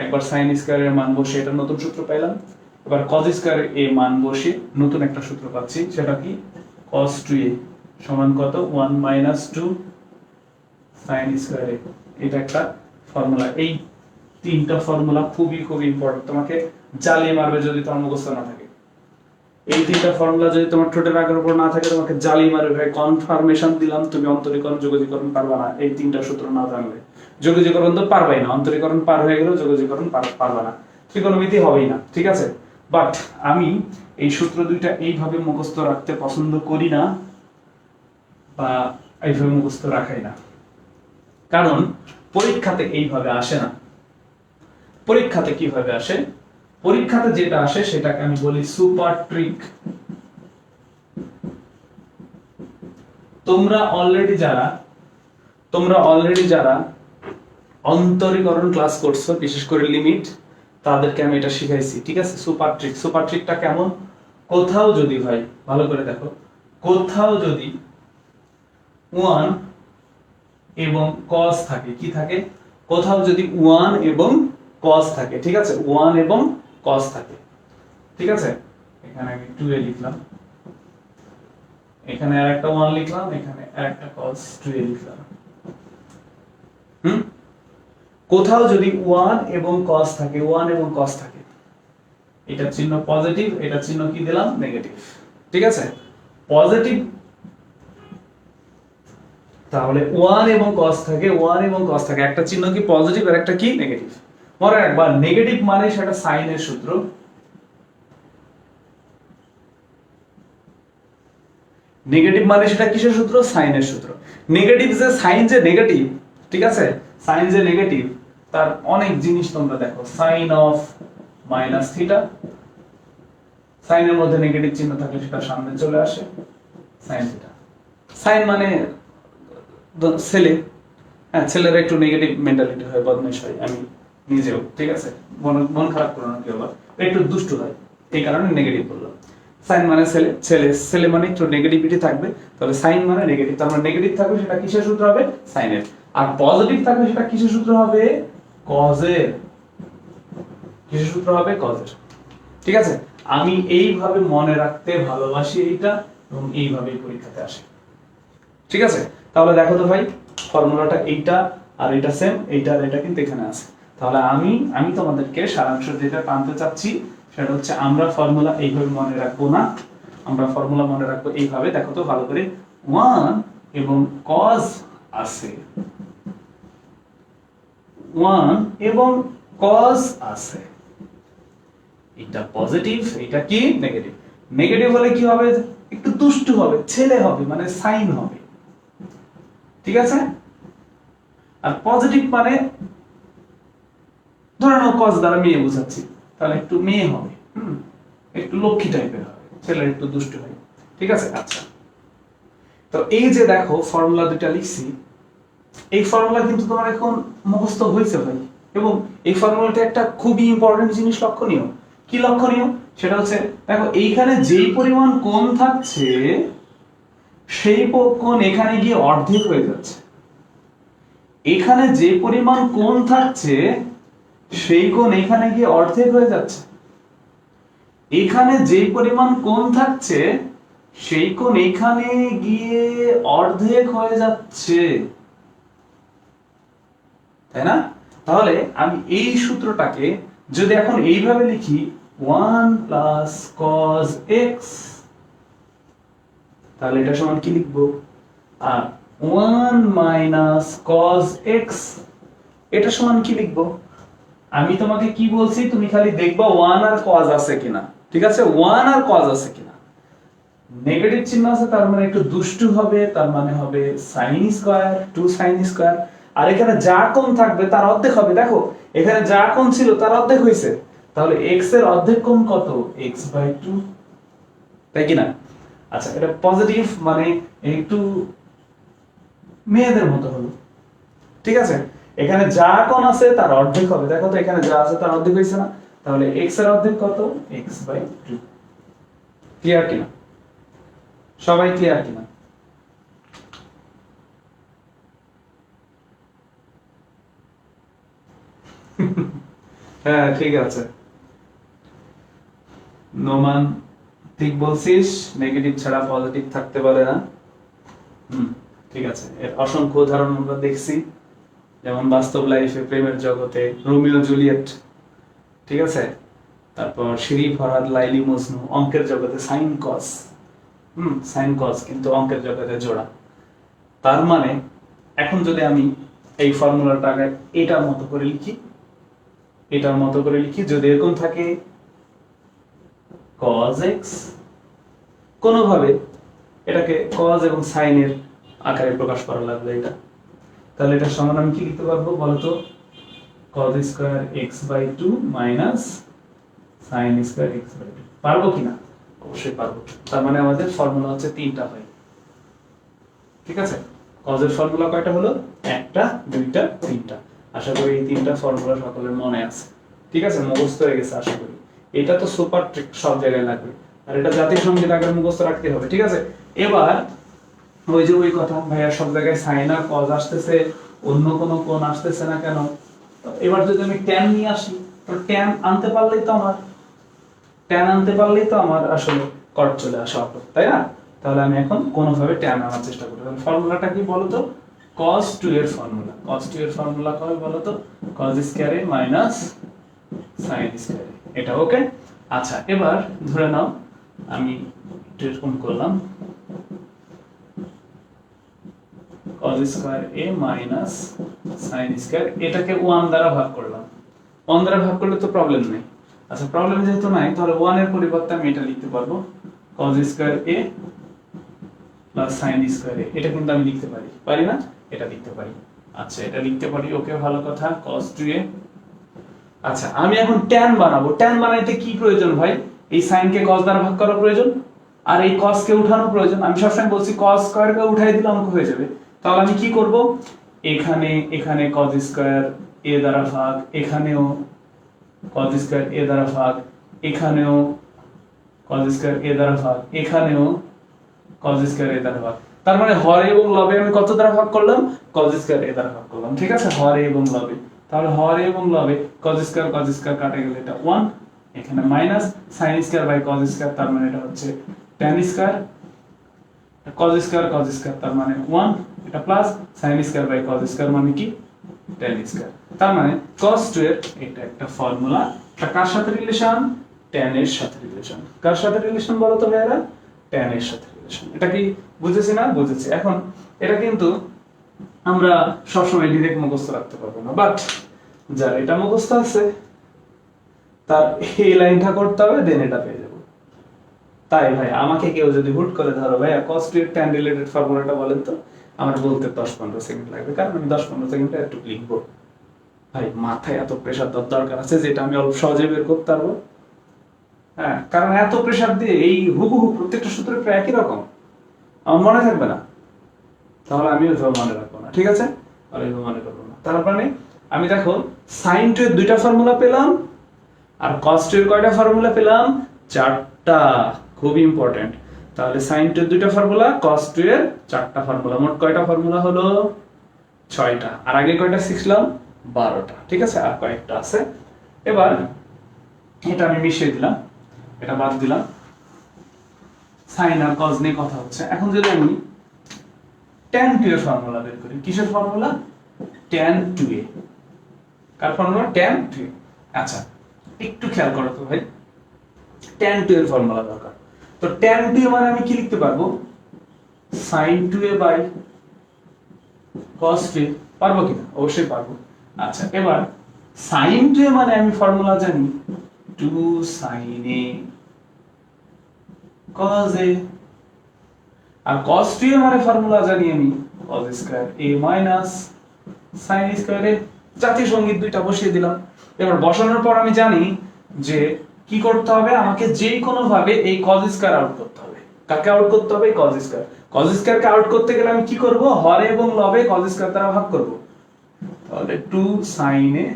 একবার sin স্কয়ার এর মান বসিয়ে এটা নতুন সূত্র পেলাম, এবার cos স্কয়ার এর মান বসিয়ে নতুন একটা সূত্র পাচ্ছি, সেটা কি cos 2a সমান কত 1 মাইনাস 2 sin স্কয়ার a। এটা একটা ফর্মুলা। এই তিনটা ফর্মুলা খুবই খুবই ইম্পর্টেন্ট, তোমাকে জ্বালিয়ে মারবে যদি তোমার মুখস্থ না থাকে। এই তিনটা ফর্মুলা যদি তোমার ঠোঁটের আগের উপর না থাকে তোমাকে জ্বালিয়ে মারবে ভাই। কনফার্মেশন দিলাম তুমি অন্তরীকরণ যোগজীকরণ পারবা না এই তিনটা সূত্র না জানলে। যোগজীকরণ তো পারবাই না, অন্তরীকরণ পার হয়ে গেলেও যোগজীকরণ পারবা না, ত্রিকোণমিতি হবেই না, ঠিক আছে? বাট আমি এই সূত্র দুইটা এইভাবে মুখস্থ রাখতে পছন্দ করি না বা এইভাবে মুখস্থ রাখাই না, কারণ পরীক্ষাতে এইভাবে আসে না। পরীক্ষাতে কিভাবে আসে? পরীক্ষাতে যেটা আসে সেটাকে আমি বলি সুপার ট্রিক। তোমরা অলরেডি যারা অন্তরীকরণ ক্লাস করছো, বিশেষ করে লিমিট, তাদেরকে আমি এটা শিখাইছি, ঠিক আছে? সুপার ট্রিকটা কেমন? কোথাও যদি ভাই ভালো করে দেখো, কোথাও যদি 1 এবং cos থাকে, কি থাকে? কোথাও যদি 1 এবং cos থাকে, ঠিক আছে? 1 এবং cos থাকে, ঠিক আছে? এখানে আমি 2a লিখলাম, এখানে আরেকটা 1 লিখলাম, এখানে আরেকটা cos 2a লিখলাম। কোথাও যদি 1 এবং cos থাকে, 1 এবং cos থাকে, এটা চিহ্ন পজিটিভ, এটা চিহ্ন কি দিলাম? নেগেটিভ, ঠিক আছে? পজিটিভ, তাহলে 1 এবং cos থাকে, 1 এবং cos থাকে, একটা চিহ্ন কি পজিটিভ আর একটা কি নেগেটিভ। মনে রাখবা নেগেটিভ মানে সেটা সাইন এর সূত্র, নেগেটিভ মানে সেটা কিসের সূত্র? সাইনের সূত্র। নেগেটিভ যে সাইন যে নেগেটিভ, ঠিক আছে? সাইন যে নেগেটিভ তার অনেক জিনিস তোমরা দেখো, সাইন অফ মাইনাস থিটা, সাইনের মধ্যে নেগেটিভ চিহ্ন থাকলে সেটা সামনে চলে আসে, সাইন থিটা। সাইন মানে ছেলে, হ্যাঁ ছেলেরা একটু নেগেটিভ মেন্টালিটি হয়, বদমাইশ হয়, আমি নিজেও, ঠিক আছে? মন খারাপ করো না কেউ, একটু দুষ্টু হয়, এই কারণে নেগেটিভ বললাম। সাইন মানে ছেলে মানে একটু নেগেটিভিটি থাকবে, তাহলে সাইন মানে নেগেটিভ, তার মানে নেগেটিভ থাকবে সেটা কিসের সূত্র হবে? সাইনের। আর পজিটিভ থাকবে সেটা কিসের সূত্র হবে? কজের। কিসের সূত্র হবে? কজের, ঠিক আছে? আমি এইভাবে মনে রাখতে ভালোবাসি এইটা, এবং এইভাবেই পরীক্ষাতে আসে, ঠিক আছে? তাহলে দেখো তো ভাই, ফর্মুলাটা এইটা আর এটা সেম, এইটা আর এটা কিন্তু এখানে আছে। তাহলে আমি তোমাদেরকে সারাংশ যেটা টানতে চাচ্ছি সেটা হচ্ছে, আমরা ফর্মুলা এইভাবে মনে রাখবো না, আমরা ফর্মুলা মনে রাখবো এইভাবে। দেখো তো ভালো করে, 1 এবং cos আছে, 1 এবং cos আছে, এটা পজিটিভ, এটা কি নেগেটিভ। নেগেটিভ হলে কি হবে? একটু দুষ্টু হবে, ছেলে হবে, মানে সাইন হবে, ঠিক আছে? আর পজিটিভ মানে ধরে নাও cos দ্বারা মেয়ে বোঝাচ্ছি, তাহলে একটু মেয়ে হবে, একটু লক্ষ্মী টাইপের হবে, ছেলে একটু দুষ্টু হয়, ঠিক আছে? আচ্ছা, তো এই যে দেখো ফর্মুলা দুটো লিখছি, এই ফর্মুলা কিন্তু তোমার এখন মুখস্থ হয়েছে ভাই, এবং এই ফর্মুলাটা একটা খুবই ইম্পর্টেন্ট জিনিস লক্ষণীয়। কি লক্ষণীয়? সেটা হচ্ছে দেখো এইখানে যেই পরিমাণ কোণ থাকছে সেই কোণ এখানে গিয়ে অর্ধেক হয়ে যাচ্ছে। এখানে যে পরিমাণ কোণ থাকছে সেই কোণ এখানে গিয়ে অর্ধেক হয়ে যাচ্ছে। এখানে যে পরিমাণ কোণ থাকছে সেই কোণ এখানে গিয়ে অর্ধেক হয়ে যাচ্ছে, তাই না? তাহলে আমি এই সূত্রটাকে যদি এখন এইভাবে লিখি 1 প্লাস cos x, তাহলে এটা সমান কি লিখবো? আর 1 মাইনাস cos x এটা সমান কি লিখবো? আমি তোমাকে কি বলছি, তুমি খালি দেখবা 1 আর cos আছে কিনা, ঠিক আছে? 1 আর cos আছে কিনা। নেগেটিভ চিহ্ন আছে তার মানে একটু দুষ্টু হবে, তার মানে হবে sin স্কয়ার 2 sin স্কয়ার। আর এখানে যা কোণ থাকবে তার অর্ধেক হবে। দেখো এখানে যা কোণ ছিল তার অর্ধেক হইছে, তাহলে x এর অর্ধেক কোণ কত? x/2, তাই কি না? আচ্ছা, এটা পজিটিভ মানে একটু মেয়েদের মতো হলো, ঠিক আছে? এখানে যা কোণ আছে তার অর্ধেক হবে। দেখো তো এখানে যা আছে তার অর্ধেক হইছে না? তাহলে x এর অর্ধেক কত? x/2। ক্লিয়ার কিনা? সবাই ক্লিয়ার কিনা? হ্যাঁ ঠিক আছে, নোমান ঠিক বলছিস, নেগেটিভ ছাড়া পজিটিভ থাকতে পারে না। ঠিক আছে, এর অসংখ্য উদাহরণ আমরা দেখছি, যেমন বাস্তব লাইফে, প্রেমের জগতে রোমিও জুলিয়েট, ঠিক আছে? তারপর শিরি ফরহাদ লাইলি মজনু, অঙ্কের জগতে সাইন কস, সাইন কস কিন্তু অঙ্কের জগতে জোড়া। তার মানে এখন যদি আমি এই ফর্মুলাটাকে এটার মতো করে লিখি, এটার মতো করে লিখি, যদি এরকম থাকে cos x, কোনোভাবে এটাকে cos এবং sin এর আকারে প্রকাশ করা লাগবে এটা, তাহলে এটা সমান আমি কি লিখতে পারবো বলতো? cos square x/2 minus sin square x/2। পারবো কিনা? অবশ্যই পারবো। তার মানে আমাদের ফর্মুলা হচ্ছে তিনটা ভাই, ঠিক আছে? cos এর ফর্মুলা কয়টা হলো? একটা, দুইটা, তিনটা। আশা করি এই তিনটা ফর্মুলা সকলের মনে আছে, ঠিক আছে? মুখস্থ হয়ে গেছে আশা করি। এটা তো সুপার ট্রিক, সব জায়গায় লাগবে, আর এটা জাতীয় সঙ্গীত আগে মুখস্থ রাখতে হবে, ঠিক আছে? এবার ওই যে ওই কথা, ভাইয়া সব জায়গায় সাইন আর কজ আসতেছে, অন্য কোনো কোণ আসতেছে না কেন? এবার যদি আমি ট্যান নিয়ে আসি, তো ট্যান আনতে পারলেই তো আমার আসলে কট চলে আসা হতো, তাই না? তাহলে আমি এখন কোনোভাবে ট্যান আনার চেষ্টা করি। ফর্মুলাটা কি বলতো? cos 2 এর ফর্মুলা। cos 2 এর ফর্মুলা কয় বলতো? cos square minus sin square. এটা ওকে? আচ্ছা, এবার ধরে নাও আমি এরকম করলাম, cos square a minus sin square, এটাকে 1 দ্বারা ভাগ করলাম। 1 দ্বারা ভাগ করলে তো প্রবলেম নেই। আচ্ছা, প্রবলেম যেহেতু নাই, তাহলে 1 এর পরিবর্তে আমি এটা লিখতে পারবো cos square a plus sin square a। এটা কিন্তু আমি লিখতে পারি না? এটা লিখতে পারি। আচ্ছা, এটা লিখতে পারি, ওকে, ভালো কথা, cos 2a। আচ্ছা, আমি এখন tan বানাবো। tan বানাইতে কি প্রয়োজন ভাই? এই sin কে cos দ্বারা ভাগ করা প্রয়োজন, আর এই cos কে উঠানো প্রয়োজন। আমি সবসময় বলছি cos স্কয়ার কে উঠাই দিলে অঙ্ক হয়ে যাবে। তাহলে আমি কি করব? এখানে cos স্কয়ার a দ্বারা ভাগ, এখানেও cos স্কয়ার a দ্বারা ভাগ, এখানেও cos স্কয়ার a দ্বারা ভাগ, এখানেও cos স্কয়ার a দ্বারা ভাগ। তার মানে হরে এবং লবে আমি কত দ্বারা ভাগ করলাম? cos স্কয়ার a দ্বারা ভাগ করলাম, ঠিক আছে? হরে এবং লবে, তাহলে হরে এবং লবে cos স্কয়ার কাটে গেলে এটা 1, এখানে minus sin square by cos square, তার মানে এটা হচ্ছে tan স্কয়ার, cos স্কয়ার তার মানে 1, এটা plus sin square by cos square মানে কি? tan square. তার মানে cos 2 এর এটা একটা ফর্মুলা। এটা কার সাথে রিলেশন? tan এর সাথে রিলেশন। কার সাথে রিলেশন বলো তো ভাইরা? tan এর সাথে রিলেশন। এটা কি বুঝেছি না? বুঝেছি। এখন এটা কিন্তু আমরা সবসময় ডাইরেক্ট মুখস্থ রাখতে পারবো না, বাট যার এটা মুখস্থ আছে তার এই লাইনটা করতে হবে, দেন এটা পেয়ে যাবো। তাই ভাই আমাকে কেউ যদি হুট করে ধরো ভাইয়া cos 2 এর tan রিলেটেড ফর্মুলাটা বলেন তো, আমার বলতে 10-15 সেকেন্ড লাগবে, কারণ আমি 10-15 সেকেন্ডে একটু লিখবো। ভাই মাথায় এত প্রেসার দরকার আছে যেটা আমি অল্প সহজে বের করতে পারবো? হ্যাঁ, কারণ এত প্রেসার দিয়ে এই হুবহু প্রত্যেকটা সূত্র প্রায় একই রকম, আমার মনে থাকবে না, তাহলে আমিও মনে রাখবো না, ঠিক আছে? তাহলে মনে করবো না। তার মানে আমি দেখো sin 2 এর দুইটা ফর্মুলা পেলাম, আর cos 2 এর কয়টা ফর্মুলা পেলাম? 4টা। খুব ইম্পর্টেন্ট। তাহলে sin 2 এর দুইটা ফর্মুলা, cos 2 এর চারটা ফর্মুলা, মোট কয়টা ফর্মুলা হলো? 6টা। আর আগে কয়টা শিখলাম? 12টা। ঠিক আছে, আর কয়েকটা আছে। এবার এটা আমি মিশিয়ে দিলাম, এটা বাদ দিলাম। sin আর cos নিয়ে কথা হচ্ছে। এখন যদি আমি tan 2 এর ফর্মুলা বের করি, কিসের ফর্মুলা? tan 2a। কার ফর্মুলা? tan 2। আচ্ছা, একটু খেয়াল করো তো ভাই, tan 2 এর ফর্মুলা দরকার। তো tan 2 মানে আমি কি লিখতে পারবো? sin 2a by cos 2a। পারবো কিনা? অবশ্যই পারবো। আচ্ছা, এবার sin 2a মানে আমি ফর্মুলা জানি 2 sin a cos a, আর cos 2a মানে ফর্মুলা জানি আমি cos square a minus sin square a। জাতীয় সংগীত দুইটা বসিয়ে দিলাম। এবার বসানোর পর আমি জানি যে কি করতে হবে, আমাকে যে কোনো ভাবে এই cos স্কয়ার আউট করতে হবে। কাকে আউট করতে হবে? cos square. cos স্কয়ার কে আউট করতে গেলে আমি কি করব? হরে এবং লবে cos স্কয়ার দ্বারা ভাগ করব। তাহলে 2 sin a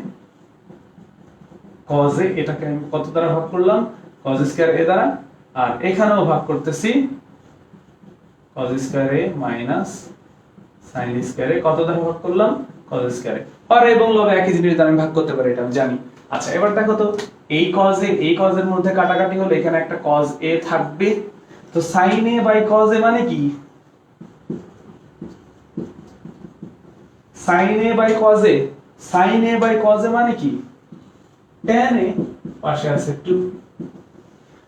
cos a, এটাকে আমি কত দ্বারা ভাগ করলাম? cos স্কয়ার a দ্বারা। আর এখানেও ভাগ করতেছি cos square a minus sin square a, কত দ্বারা ভাগ করলাম? cos square a। হরে এবং লবে একই জিনিস দ্বারা আমি ভাগ করতে পারি, এটা আমি জানি। আচ্ছা, এবার দেখো তো, এই cos a এই cos এর মধ্যে কাটাকাটি হলে এখানে একটা cos a থাকবে। তো sin a by cos a মানে কি? sin a by cos a, sin a by cos a মানে কি? tan a, পাশে আছে 2।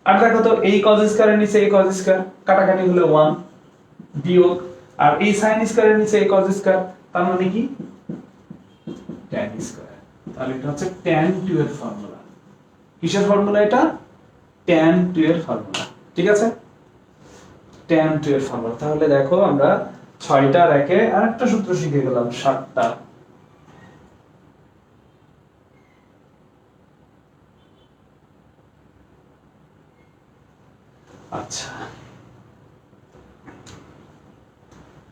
আর দেখো তো, এই cos স্কয়ারের নিচে এই cos স্কয়ার, কাটাকাটি হলে 1 বিয়োগ, আর এই sin স্কয়ারের নিচে এই cos স্কয়ার, তার মানে কি? tan square. তাহলে এটা হচ্ছে tan 2 এর ফর্মুলা। কিসের ফর্মুলা এটা? tan 2 এর ফর্মুলা। ঠিক আছে, tan 2 এর ফর্মুলা। তাহলে দেখো আমরা 6টার একে আরেকটা সূত্র শিখে গেলাম, 7টা। আচ্ছা,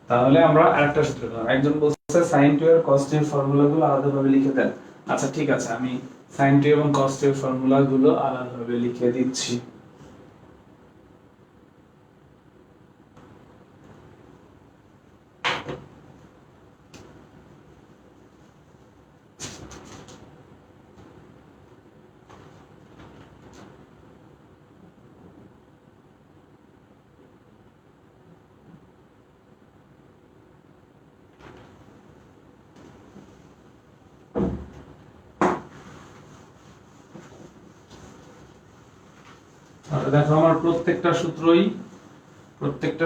তাহলে আমরা আরেকটা সূত্র পেলাম। একজন বলছে sin 2 এর cos 2 এর ফর্মুলাগুলো আলাদাভাবে লিখে দেন। আচ্ছা ঠিক আছে, আমি sin 2 এবং cos 2 এর ফর্মুলাগুলো আলাদাভাবে লিখে দিচ্ছি। তাহলে দেখো, আমার প্রত্যেকটা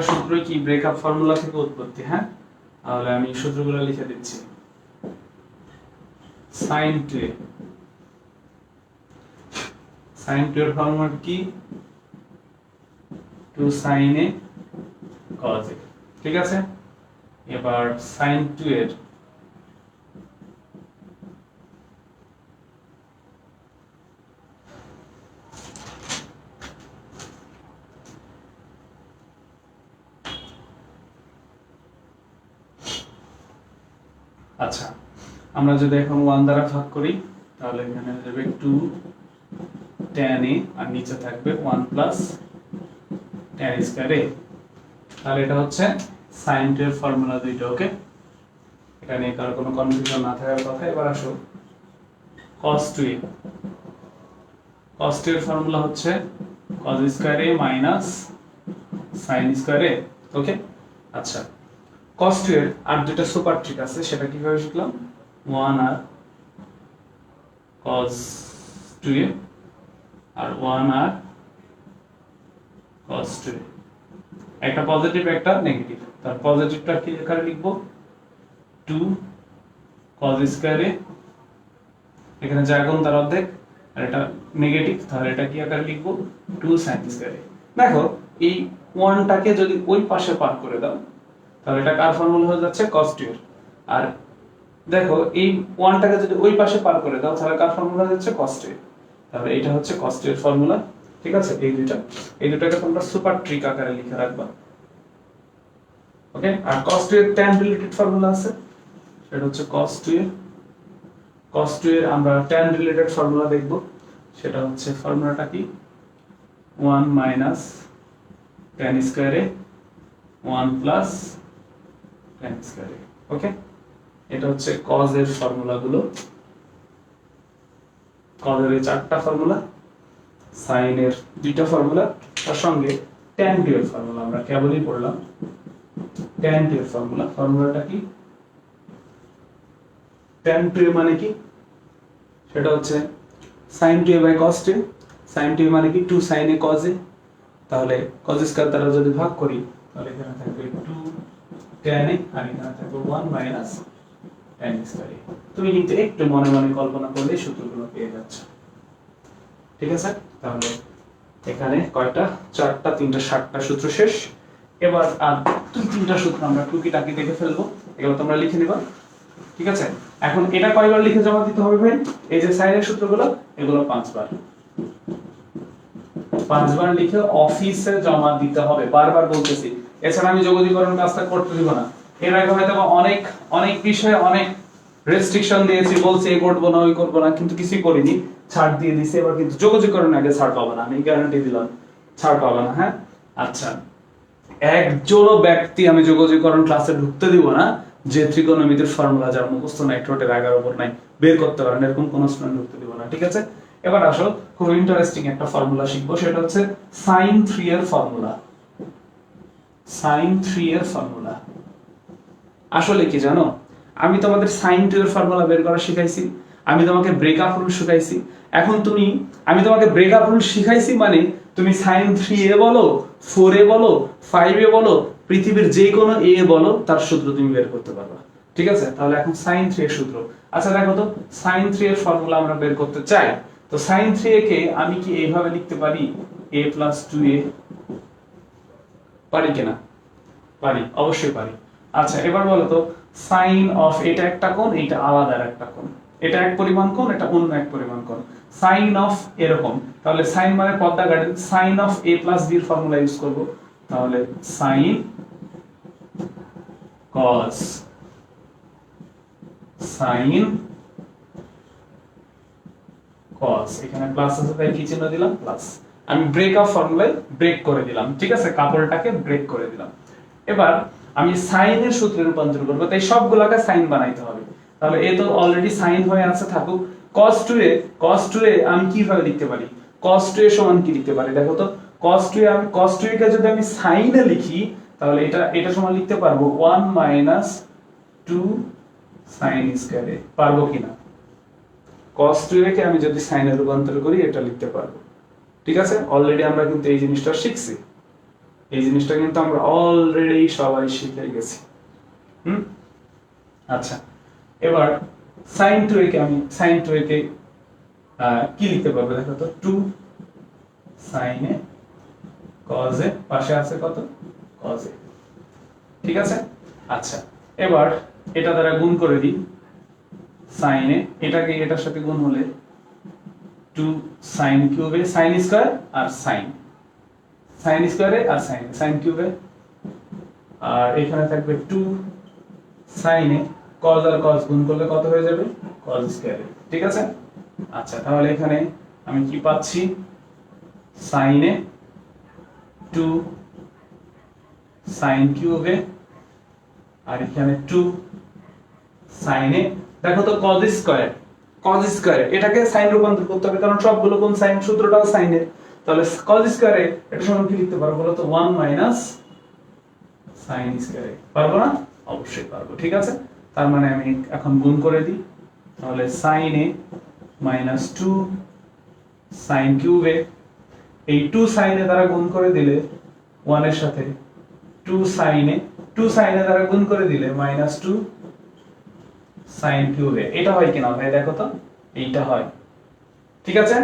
সূত্রই কি ব্রেকআপ ফর্মুলা থেকে উৎপত্তি। হ্যাঁ, তাহলে আমি সূত্রগুলো লিখে দিচ্ছি। sin 2 এর ফর্মুলা কি? 2 sin a cos a। ঠিক আছে, এবার sin 2 এর আচ্ছা, আমরা যদি এখন 1 দ্বারা ভাগ করি তাহলে এখানে হয়ে যাবে 2 tan a, আর নিচে থাকবে 1 প্লাস tan স্কয়ার a। তাহলে এটা হচ্ছে sin 2 এর ফর্মুলা দুইটা। ওকে, এটা নিয়ে কারো কোনো কনফিউশন না থাকার কথা। এবার আসো cos 2 এর ফর্মুলা হচ্ছে cos square a minus sin square a। ওকে, আচ্ছা, cos 2 এর আর দুটো সুপার ট্রিক আছে, সেটা কিভাবে শিখলাম? 1 আর cos 2a, আর 1 আর cos 2a। একটা পজিটিভ একটা নেগেটিভ। তার পজিটিভটা কি আকারে লিখবো? 2 cos স্কয়ার a, এখানে জায়গন তার অর্ধেক, আর এটা নেগেটিভ, তাহলে এটা কি আকারে লিখবো? 2 sin স্কয়ার a। দেখো, এই 1টাকে যদি ওই পাশে পার করে দাও তাহলে এটা কার ফর্মুলা হয়ে যাচ্ছে? cos 2 এর। আর দেখো, এই 1টাকে যদি ওই পাশে পার করে দাও তাহলে কার ফর্মুলা হয়ে যাচ্ছে? cos 2 এর। তাহলে এটা হচ্ছে cos 2 এর ফর্মুলা। ঠিক আছে, এই দুটাকে তোমরা সুপার ট্রিক আকারে লিখে রাখবা। ওকে, আর cos 2 এর tan রিলেটেড ফর্মুলা আছে, সেটা হচ্ছে cos 2 এর আমরা tan রিলেটেড ফর্মুলা দেখব। সেটা হচ্ছে, ফর্মুলাটা কি? 1 মাইনাস tan স্কয়ারে 1 প্লাস tan স্কয়ারে। ওকে, এটা হচ্ছে cos এর ফর্মুলাগুলো। cos এর 4টা ফর্মুলা, sin এর 2টা ফর্মুলা, তার সঙ্গে tan এর ফর্মুলা আমরা কেবলই পড়লাম। tan এর ফর্মুলাটা কি? tan মানে কি? সেটা হচ্ছে sin 2a by cos 2। sin 2a মানে কি 2 sin a cos a, তাহলে cos স্কয়ার দ্বারা যদি ভাগ করি তাহলে এখানে থাকবে 2 tan a আর এখানে থাকবে 1 মাইনাস tan স্কয়ার। তুমি কিন্তু একটু মনে মনে কল্পনা করলে সূত্রগুলো পেয়ে যাচ্ছ। ঠিক আছে, তাহলে এখানে কয়টা? 4টা, 3টা, 7টা সূত্র শেষ। এবার আর 2-3টা সূত্র আমরা টুকিটাকি দেখে ফেলবো, এগুলো তোমরা লিখে নিবা। ঠিক আছে, এখন এটা কয়বার লিখে জমা দিতে হবে ভাই? এই যে সাইনের সূত্রগুলো, এগুলো 5 বার লিখে অফিসে জমা দিতে হবে। বারবার বলতেছি, এছাড়া আমি যোগজীকরণ কাজটা করতে দিব না। এর আগে হয়তো অনেক বিষয়ে অনেক রেস্ট্রিকশন দিয়েছি, বলছি এই করবো না ওই করবো না, কিন্তু কিছুই করিনি, ছাড় দিয়ে দিছি। এবার কিন্তু যোগজীকরণ আগে ছাড় পাবো না, আমি গ্যারান্টি দিলাম, ছাড় পাবো না। হ্যাঁ, আচ্ছা, একজনও ব্যক্তি আমি যোগজীকরণ ক্লাসে ঢুকতে দিব না যে ত্রিকোণমিতির ফর্মুলা যার মুখস্থ নাই, ঠোঁটের আগার উপর নাই, বের করতে পারেন, এরকম কোন স্টুডেন্ট ঢুকতে দিব না। ঠিক আছে, এবার আসো খুব ইন্টারেস্টিং একটা ফর্মুলা শিখবো, সেটা হচ্ছে sin 3 এর ফর্মুলা। sin 3 এর ফর্মুলা আসলে কি জানো? আমি তোমাদের sin 2 এর ফর্মুলা বের করা শিখাইছি, আমি তোমাকে ব্রেকআপ রুল শিখাইছি। এখন আমি তোমাকে ব্রেকআপ রুল শিখাইছি মানে তুমি sin 3a বলো, 4a বলো, 5a বলো, পৃথিবীর যে কোনো a বলো, তার সূত্র তুমি বের করতে পারবা। ঠিক আছে, তাহলে এখন sin 3 এর সূত্র। আচ্ছা দেখো তো, sin 3 এর ফর্মুলা আমরা বের করতে চাই, তো sin 3a কে আমি কি এইভাবে লিখতে পারি? a + 2a, পারি কিনা? পারি, অবশ্যই পারি। আচ্ছা এবার বলো তো, সাইন অফ, এটা একটা কোণ, এটা আলাদা একটা কোণ, এটা এক পরিমাণ কোণ, এটা অন্য এক পরিমাণ কোণ। সাইন অফ এরকম, তাহলে সাইন মানে পর্দা গার্ডেন, সাইন অফ a + b এর ফর্মুলা ইউজ করব। তাহলে সাইন cos, সাইন cos, এখানে প্লাস আছে তাই কি চিহ্ন দিলাম? প্লাস। আমি ব্রেক অফ ফর্মুলায় ব্রেক করে দিলাম। ঠিক আছে, কাপড়টাকে ব্রেক করে দিলাম। এবার আমি সাইনের সূত্রে রূপান্তর করব, তাই সবগুলোকে সাইন বানাইতে হবে। তাহলে এ তো অলরেডি সাইন হয়ে আছে, থাকুক। cos 2a আমি কিভাবে লিখতে পারি? cos 2a সমান কি লিখতে পারি দেখো তো? cos 2a কে যদি আমি সাইনে লিখি তাহলে এটা সমান লিখতে পারবো 1 - 2 sin স্কয়ারে। পারবো কিনা? cos 2a কে আমি যদি সাইনে রূপান্তর করি এটা লিখতে পারবো। ঠিক আছে, অলরেডি আমরা কিন্তু এই জিনিসটা শিখছি, এই জিনিসটা কিন্তু আমরা অলরেডি সবাই শিখে গেছি। আচ্ছা, এবার sin 2a কে কি লিখতে পারবো দেখো তো? 2 sin a cos a, পাশে আছে কত? cos a। ঠিক আছে, আচ্ছা এবার এটা দ্বারা গুণ করে দিই, sin a, এটাকে এটার সাথে গুণ হলে 2 sin cube a, sin square আর sin স্কয়ারে আর sin কিউবে, আর এখানে থাকবে 2 sin a, cos R cos গুণ করলে কত হয়ে যাবে? cos স্কয়ারে। ঠিক আছে, আচ্ছা তাহলে এখানে আমি কি পাচ্ছি? sin a 2 sin cube a, আর এখানে 2 sin a, দেখো তো cos স্কয়ার এটাকে sin রূপান্তর করতে হবে, কারণ সবগুলো কোন sin, সূত্রটাও sin এর। তাহলে cos স্কয়ারে এটা সমান কি লিখতে পারবো বলো তো? 1 - sin স্কয়ারে। পারবো না? অবশ্যই পারবো। ঠিক আছে, তার মানে আমি এখন গুণ করে দিই, তাহলে sin a - 2 sin cube a, এই 2 sin a দ্বারা গুণ করে দিলে 1 এর সাথে 2 sin a দ্বারা গুণ করে দিলে -2 sin কিউব a। এটা হয় কিনা ভাই দেখো তো? এইটা হয়। ঠিক আছে,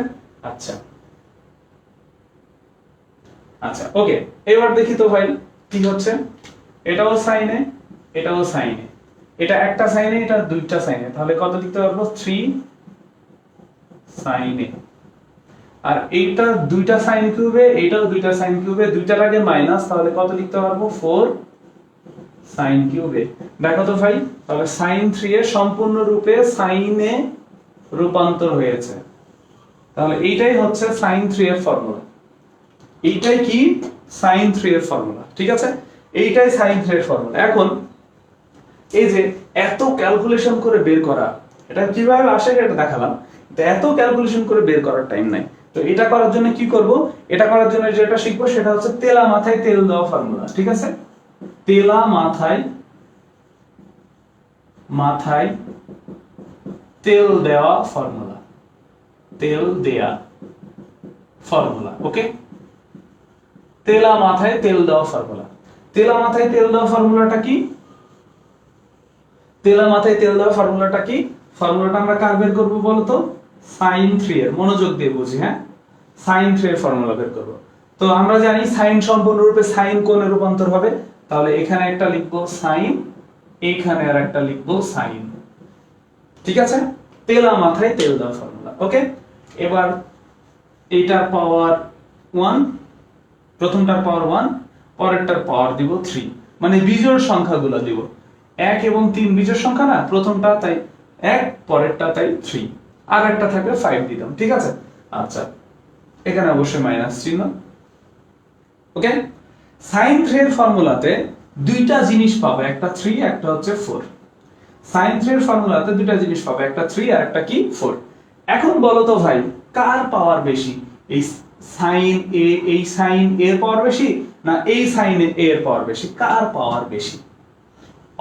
আচ্ছা ওকে, এবার দেখি তো ভাই কি হচ্ছে। এটাও sin a, এটাও sin a, এটা একটা sin a, এটা দুইটা sin a, তাহলে কত লিখতে পারবো? 3 sin a। আর এইটা দুইটা sin কিউবে, এইটাও দুইটা sin কিউবে, দুইটার আগে মাইনাস, তাহলে কত লিখতে পারবো? 4 sin কিউবে। দেখো তো ভাই, তাহলে sin 3a সম্পূর্ণ রূপে sin এ রূপান্তর হয়েছে। তাহলে এইটাই হচ্ছে sin 3 এর ফর্মুলা। এইটাই কি? sin 3 এর ফর্মুলা, ঠিক আছে? এইটাই sin 3 এর ফর্মুলা। এখন এই যে এত ক্যালকুলেশন করে বের করা, এটা কিভাবে আসে এটা দেখালাম, তো এত ক্যালকুলেশন করে বের করার টাইম নাই। তো এটা করার জন্য কি করব, এটা করার জন্য যেটা শিখবো সেটা হচ্ছে তেলা মাথায় তেল দেওয়া ফর্মুলা, ঠিক আছে? তেলা মাথায় মাথায় তেল দেওয়া ফর্মুলা, তেল দেয়া ফর্মুলা, ওকে? তেলা মাথায় তেল দেওয়া ফর্মুলা। তেলা মাথায় তেল দেওয়া ফর্মুলাটা কি? তেলা মাথায় তেল দেওয়া ফর্মুলাটা কি? ফর্মুলাটা আমরা কার বের করব বলো তো? sin 3 এর, মনোযোগ দিয়ে বুঝি, হ্যাঁ? sin 3 এর ফর্মুলা বের করব। তো আমরা জানি sin সম্পূর্ণরূপে sin কোণে রূপান্তর হবে, তাহলে এখানে একটা লিখব sin, এখানে আর একটা লিখব sin, ঠিক আছে? তেলা মাথায় তেল দেওয়া ফর্মুলা, ওকে? এবার এইটার পাওয়ার 1, প্রথমটার পাওয়ার 1, পরেরটার পাওয়ার দিব 3, মানে বিজোড় সংখ্যাগুলো দিব। 1 এবং 3 বিজোড় সংখ্যা না, প্রথমটা তাই 1, পরেরটা তাই 3, আর একটা থাকলে 5 দিলাম, ঠিক আছে? আচ্ছা, এখানে অবশ্যই মাইনাস চিহ্ন, ওকে? sin 3 এর ফর্মুলাতে দুইটা জিনিস পাবে, একটা 3, একটা হচ্ছে 4। sin 3 এর ফর্মুলাতে দুইটা জিনিস পাবে, একটা 3 আর একটা কি 4। এখন বলো তো ভাই, কার পাওয়ার বেশি? এই sin a, এই sin a এর পাওয়ার বেশি, না এই sin a এর পাওয়ার বেশি? কার পাওয়ার বেশি?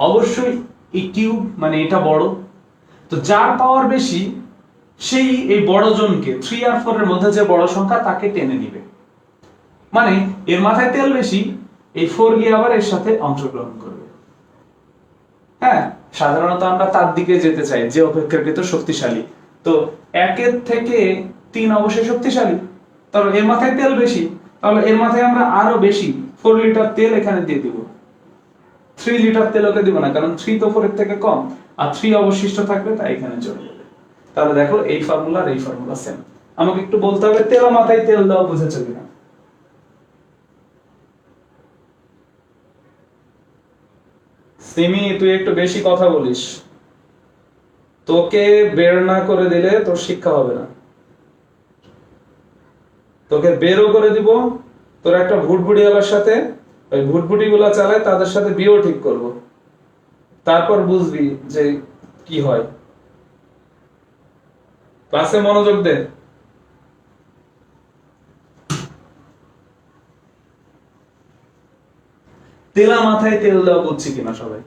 অবশ্যই এই কিউব, মানে এটা বড়। তো যার পাওয়ার বেশি সেই এই বড় জনকে 3 আর 4 এর মধ্যে যে বড় সংখ্যা তাকে টেনে নিবে, মানে এর মাথায় তেল বেশি, এই 4 গিয়ে আবার এর সাথে অংশগ্রহণ করবে। হ্যাঁ, সাধারণত আমরা তার দিকে যেতে চাই যে অপেক্ষাকৃত শক্তিশালী। তো 1 এর থেকে 3 অবশ্যই শক্তিশালী, তাহলে এর মাথায় তেল বেশি, তাহলে এর মাথায় আমরা আরো বেশি 4 লিটার তেল এখানে দিয়ে দিব। 3 লিটার তেল ওকে দিব না, কারণ 3 তো 4 এর থেকে কম, আর 3 অবশিষ্ট থাকবে, তাই এখানে চলে যাবে। তাহলে দেখো এই ফর্মুলা আর এই ফর্মুলা সেম। আমাকে একটু বলতে হবে তেলা মাথায় তেল দাও, বুঝেছো কিনা? সিমি, তুই একটু বেশি কথা বলিস, তোকে বের না করে দিলে তোর শিক্ষা হবে না। তোকে বেরও করে দিব, তোর একটা ভুটভুটিওয়ালার সাথে ওই ভুটভুটি গুলা চালায় তাদের সাথে বিয়েও ঠিক করব, তারপর বুঝবি যে কি হয়। ক্লাসে মনোযোগ দে। তেলা মাথায় তেল দেওয়া বুঝছি কিনা সবাই?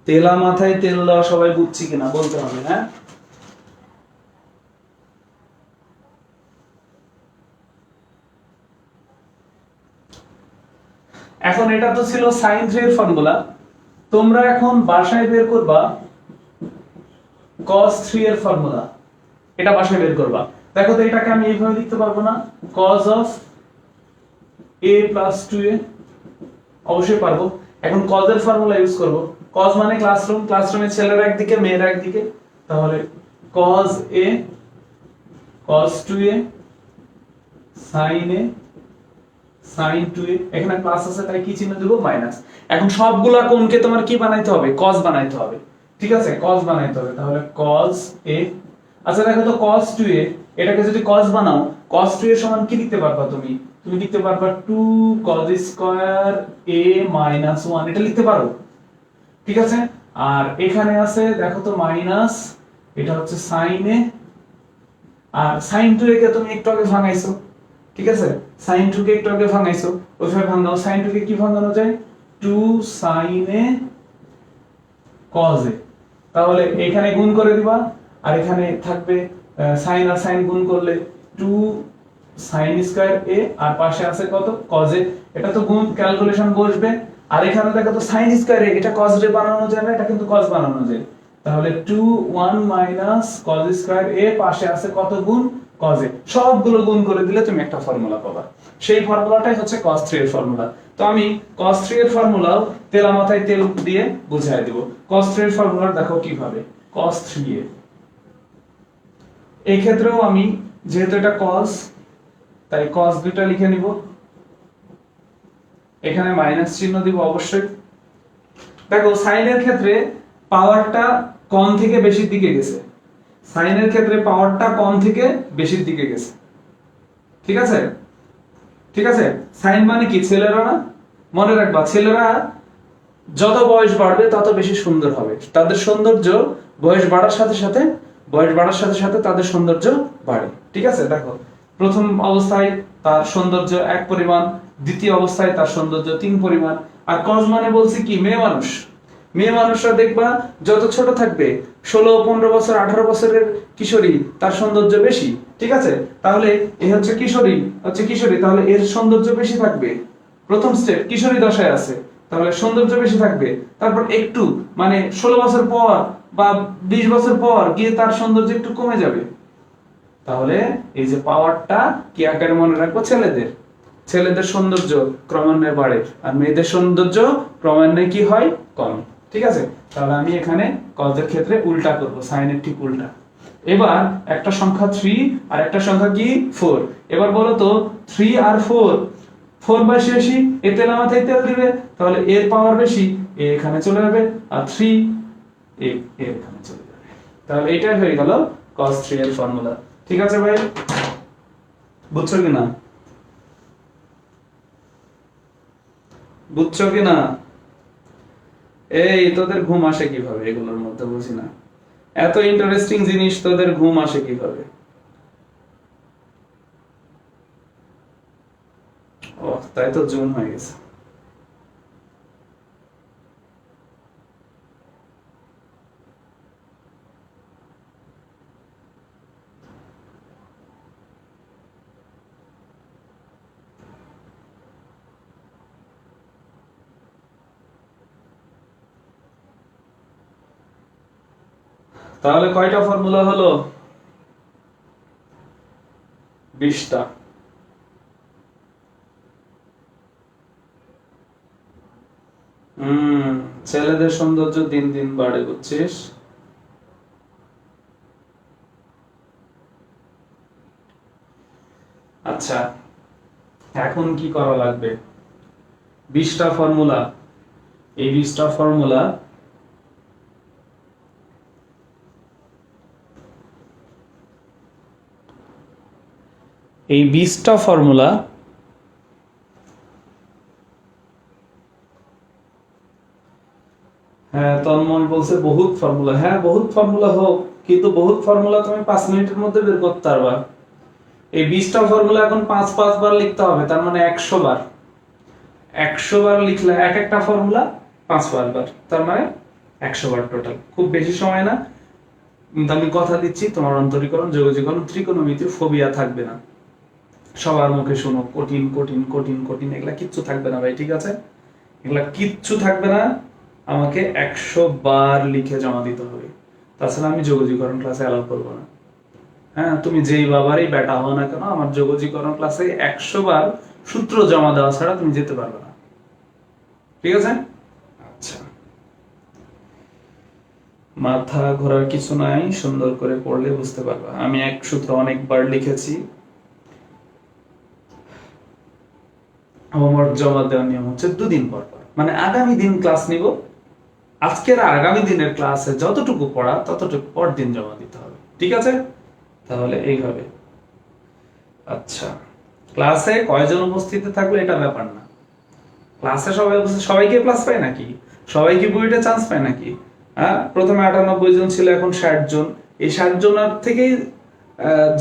তেলা মাথায় তেল দেওয়া সবাই বুঝছি কিনা বলতে হবে, হ্যাঁ? এখন এটা তো ছিল sin 3 এর ফর্মুলা, তোমরা এখন বাসায় বের করবা cos 3 এর ফর্মুলা। এটা বাসায় বের করবা। দেখো তো এটাকে আমি এইভাবে লিখতে পারবো না, cos of a plus 2a, অবশ্যই পারবো। এখন cos এর ফর্মুলা ইউজ করব। cos মানে ক্লাসরুম, ক্লাসরুমে ছেলেরা একদিকে মেয়েরা একদিকে, তাহলে cos a cos 2a sin a sin 2a, এখানে প্লাস আছে তাই কি চিহ্ন দেব? মাইনাস। এখন সবগুলা কোণকে তোমার কি বানাইতে হবে? cos বানাইতে হবে, ঠিক আছে? cos বানাইতে হবে, তাহলে cos a। আচ্ছা দেখো তো cos 2a, এটাকে যদি cos বানাও, cos 2a সমান কি লিখতে পারবা তুমি? তুমি লিখতে পারবা 2 cos স্কয়ার a minus 1, এটা লিখতে পারো, ঠিক আছে? আর এখানে আছে দেখো তো মাইনাস, এটা হচ্ছে sin a, R sin 2a কে তুমি একটু আগে ভাঙাইছো, ঠিক আছে? sin 2 কে একটু আগে ভাঙাইছো, ওইভাবে ভাঙাও। sin 2 কে কি ভাঙানো যায়? 2 sin a cos a, তাহলে এখানে গুণ করে দিবা, আর এখানে থাকবে sin আর sin গুণ করলে 2 sin স্কয়ার a, আর পাশে আছে কত? cos a, এটা তো গুণ ক্যালকুলেশন বসবে। আর এখানে দেখো তো sin স্কয়ার a, এটা cos a বানানো যায় না, এটা কিন্তু cos বানানো যায়, তাহলে 2 1 মাইনাস cos স্কয়ার a, পাশে আছে কত গুণ? cos a, সবগুলো গুণ করে দিলে তুমি একটা ফর্মুলা পাবা। সেই ফর্মুলাটাই হচ্ছে cos 3 এর ফর্মুলা। তো আমি cos 3 এর ফর্মুলাও তেলা মাথায় তেল দিয়ে বুঝাই দেব। cos 3 এর ফর্মুলা দেখো কিভাবে, cos 3a, এই ক্ষেত্রেও আমি যেহেতু এটা cos, তাই cos দুইটা লিখে নিব, এখানে মাইনাস চিহ্ন দিব অবশ্যই। দেখো sin এর ক্ষেত্রে পাওয়ারটা কম থেকে বেশির দিকে গেছে, সাইনের ক্ষেত্রে পাওয়ারটা কম থেকে বেশির দিকে গেছে। ঠিক আছে, ঠিক আছে। সাইন মানে কি? ছেলেরা না, মনে রাখবা ছেলেরা যত বয়স বাড়বে তত বেশি সুন্দর হবে। তাদের সৌন্দর্য বয়স বাড়ার সাথে সাথে তাদের সৌন্দর্য বাড়ে। ঠিক আছে, দেখো প্রথম অবস্থায় তার সৌন্দর্য 1 পরিমাণ, দ্বিতীয় অবস্থায় তার সৌন্দর্য 3 পরিমাণ। আর কজ মানে বলছি কি? মেয়ে মানুষরা দেখবা যত ছোট থাকবে, 16-15 বছর 18 বছরের কিশোরী, তার সৌন্দর্য বেশি। ঠিক আছে, তাহলে এ হচ্ছে কিশোরী, তাহলে এর সৌন্দর্য বেশি থাকবে। প্রথম স্টেপ, কিশোরী দশায় আছে, তাহলে সৌন্দর্য বেশি থাকবে। তারপর একটু মানে 16 বছর পর বা 20 বছর পর গিয়ে তার সৌন্দর্য একটু কমে যাবে। তাহলে এই যে পাওয়ারটা কি আকারে মনে রাখবো? ছেলেদের সৌন্দর্য ক্রমান্বয়ে বাড়ে, আর মেয়েদের সৌন্দর্য ক্রমান্বয়ে কি হয়? কমে। ঠিক আছে, তাহলে আমি এখানে কজের ক্ষেত্রে উল্টা করব, সাইনের ঠিক উল্টা। এবার একটা সংখ্যা 3 আর একটা সংখ্যা কি 4। এবার বলো তো 3 আর 4 বেশি বেশি, এ তেলা মাথায় তেল দিবে, তাহলে এর পাওয়ার বেশি, এ এখানে চলে যাবে, আর 3 এখানে চলে যাবে। তাহলে এটাই হয়ে গেল cos 3 এর ফর্মুলা। ঠিক আছে ভাই, বুঝছো কি না? বুঝছো কি না? এই তোদের ঘুম আসে কিভাবে এগুলোর মধ্যে? বুঝি না, এত ইন্টারেস্টিং জিনিস তোদের ঘুম আসে কিভাবে? ও তাই তো, জুন হয়ে গেছে। তাহলে কয়টা ফর্মুলা হলো? 20টা। ছেলেদের সৌন্দর্য দিন দিন বাড়ে, বুঝছিস? আচ্ছা, এখন কি করা লাগবে? 20টা ফর্মুলা, এই 20টা ফর্মুলা হ্যাঁ, তন্ময় বলছে বহুত ফর্মুলা। হ্যাঁ, বহুত ফর্মুলা হোক, কিন্তু বহুত ফর্মুলা তুমি 5 মিনিটের মধ্যে বের করতে পারবা? এই 20টা ফর্মুলা এখন 5 বার লিখতে হবে, তার মানে 100 বার। 100 বার লিখলে এক একটা ফর্মুলা 5 বার, তার মানে 100 বার টোটাল। খুব বেশি সময় না, কিন্তু আমি কথা দিচ্ছি তোমার অন্তরীকরণ, যোগজীকরণ, ত্রিকোণমিতি ফোবিয়া থাকবে না। সবার মুখে শুনো কঠিন কঠিন কঠিন কঠিন, এগুলা কিচ্ছু থাকবে না ভাই। ঠিক আছে, এগুলা কিচ্ছু থাকবে না, আমাকে 100 বার লিখে জমা দিতে হবে, তাছাড়া আমি যোগজীকরণ ক্লাসে অ্যালাউ করবো না। হ্যাঁ, তুমি যেই বাবারই বেটা হও না কেন, আমার যোগজীকরণ ক্লাসে 100 বার সূত্র জমা দেওয়া ছাড়া তুমি যেতে পারবে না। ঠিক আছে? আচ্ছা, মাথা ঘোরার কিছু নাই, সুন্দর করে পড়লে বুঝতে পারবা। আমি এক সূত্র অনেকবার লিখেছি। হোমওয়ার্ক জমা দেওয়ার নিয়ম হচ্ছে 2 দিন পর পর, মানে আগামী দিন ক্লাস নিব, আজকের আগামী দিনের ক্লাসে যতটুকু পড়া ততটুকু পর দিন জমা দিতে হবে। ঠিক আছে, তাহলে এইভাবে। আচ্ছা, ক্লাসে কয়জন উপস্থিত থাকলে এটা ব্যাপার না। ক্লাসে সবাইকে ক্লাস পায় নাকি? সবাইকে বুয়েটে চান্স পায় নাকি? হ্যাঁ, প্রথমে 98 জন ছিল, এখন 60 জন। এই 60 জনের থেকেই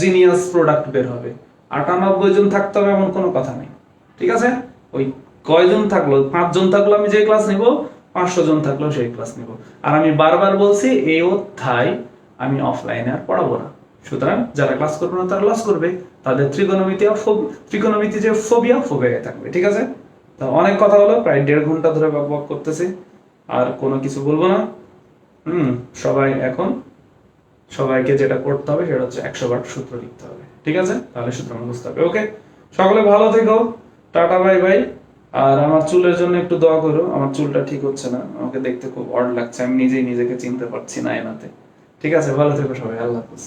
জিনিয়াস প্রোডাক্ট বের হবে। 98 জন থাকতে হবে এমন কোনো কথা নেই। ঠিক আছে, ওই কয়জন থাকলো, 5 জন থাকলো আমি যে ক্লাস নিব, 500 জন থাকলো সেই ক্লাস নিব। আর আমি বারবার বলছি এই অধ্যায় আমি অফলাইনে আর পড়াবো না। সুতরাং যারা ক্লাস করবে না তারা লস করবে, তাদের ত্রিকোণমিতি যে ফোবিয়া থাকবে। ঠিক আছে, তো অনেক কথা হলো, প্রায় 1.5 ঘন্টা ধরে বকবক করতেছি, আর কোনো কিছু বলবো না। সবাইকে যেটা করতে হবে সেটা হচ্ছে 100 বার সূত্র লিখতে হবে। ঠিক আছে, তাহলে সূত্র বুঝতে হবে। ওকে, সকলে ভালো থেকো, টাটা বাই বাই। আর আমার চুলের জন্য একটু দোয়া করো, আমার চুলটা ঠিক হচ্ছে না, আমাকে দেখতে খুব অড লাগছে, আমি নিজেই নিজেকে চিনতে পারছি না এনাতে। ঠিক আছে, ভালো থেকো সবাই, আল্লাহ হাফেজ।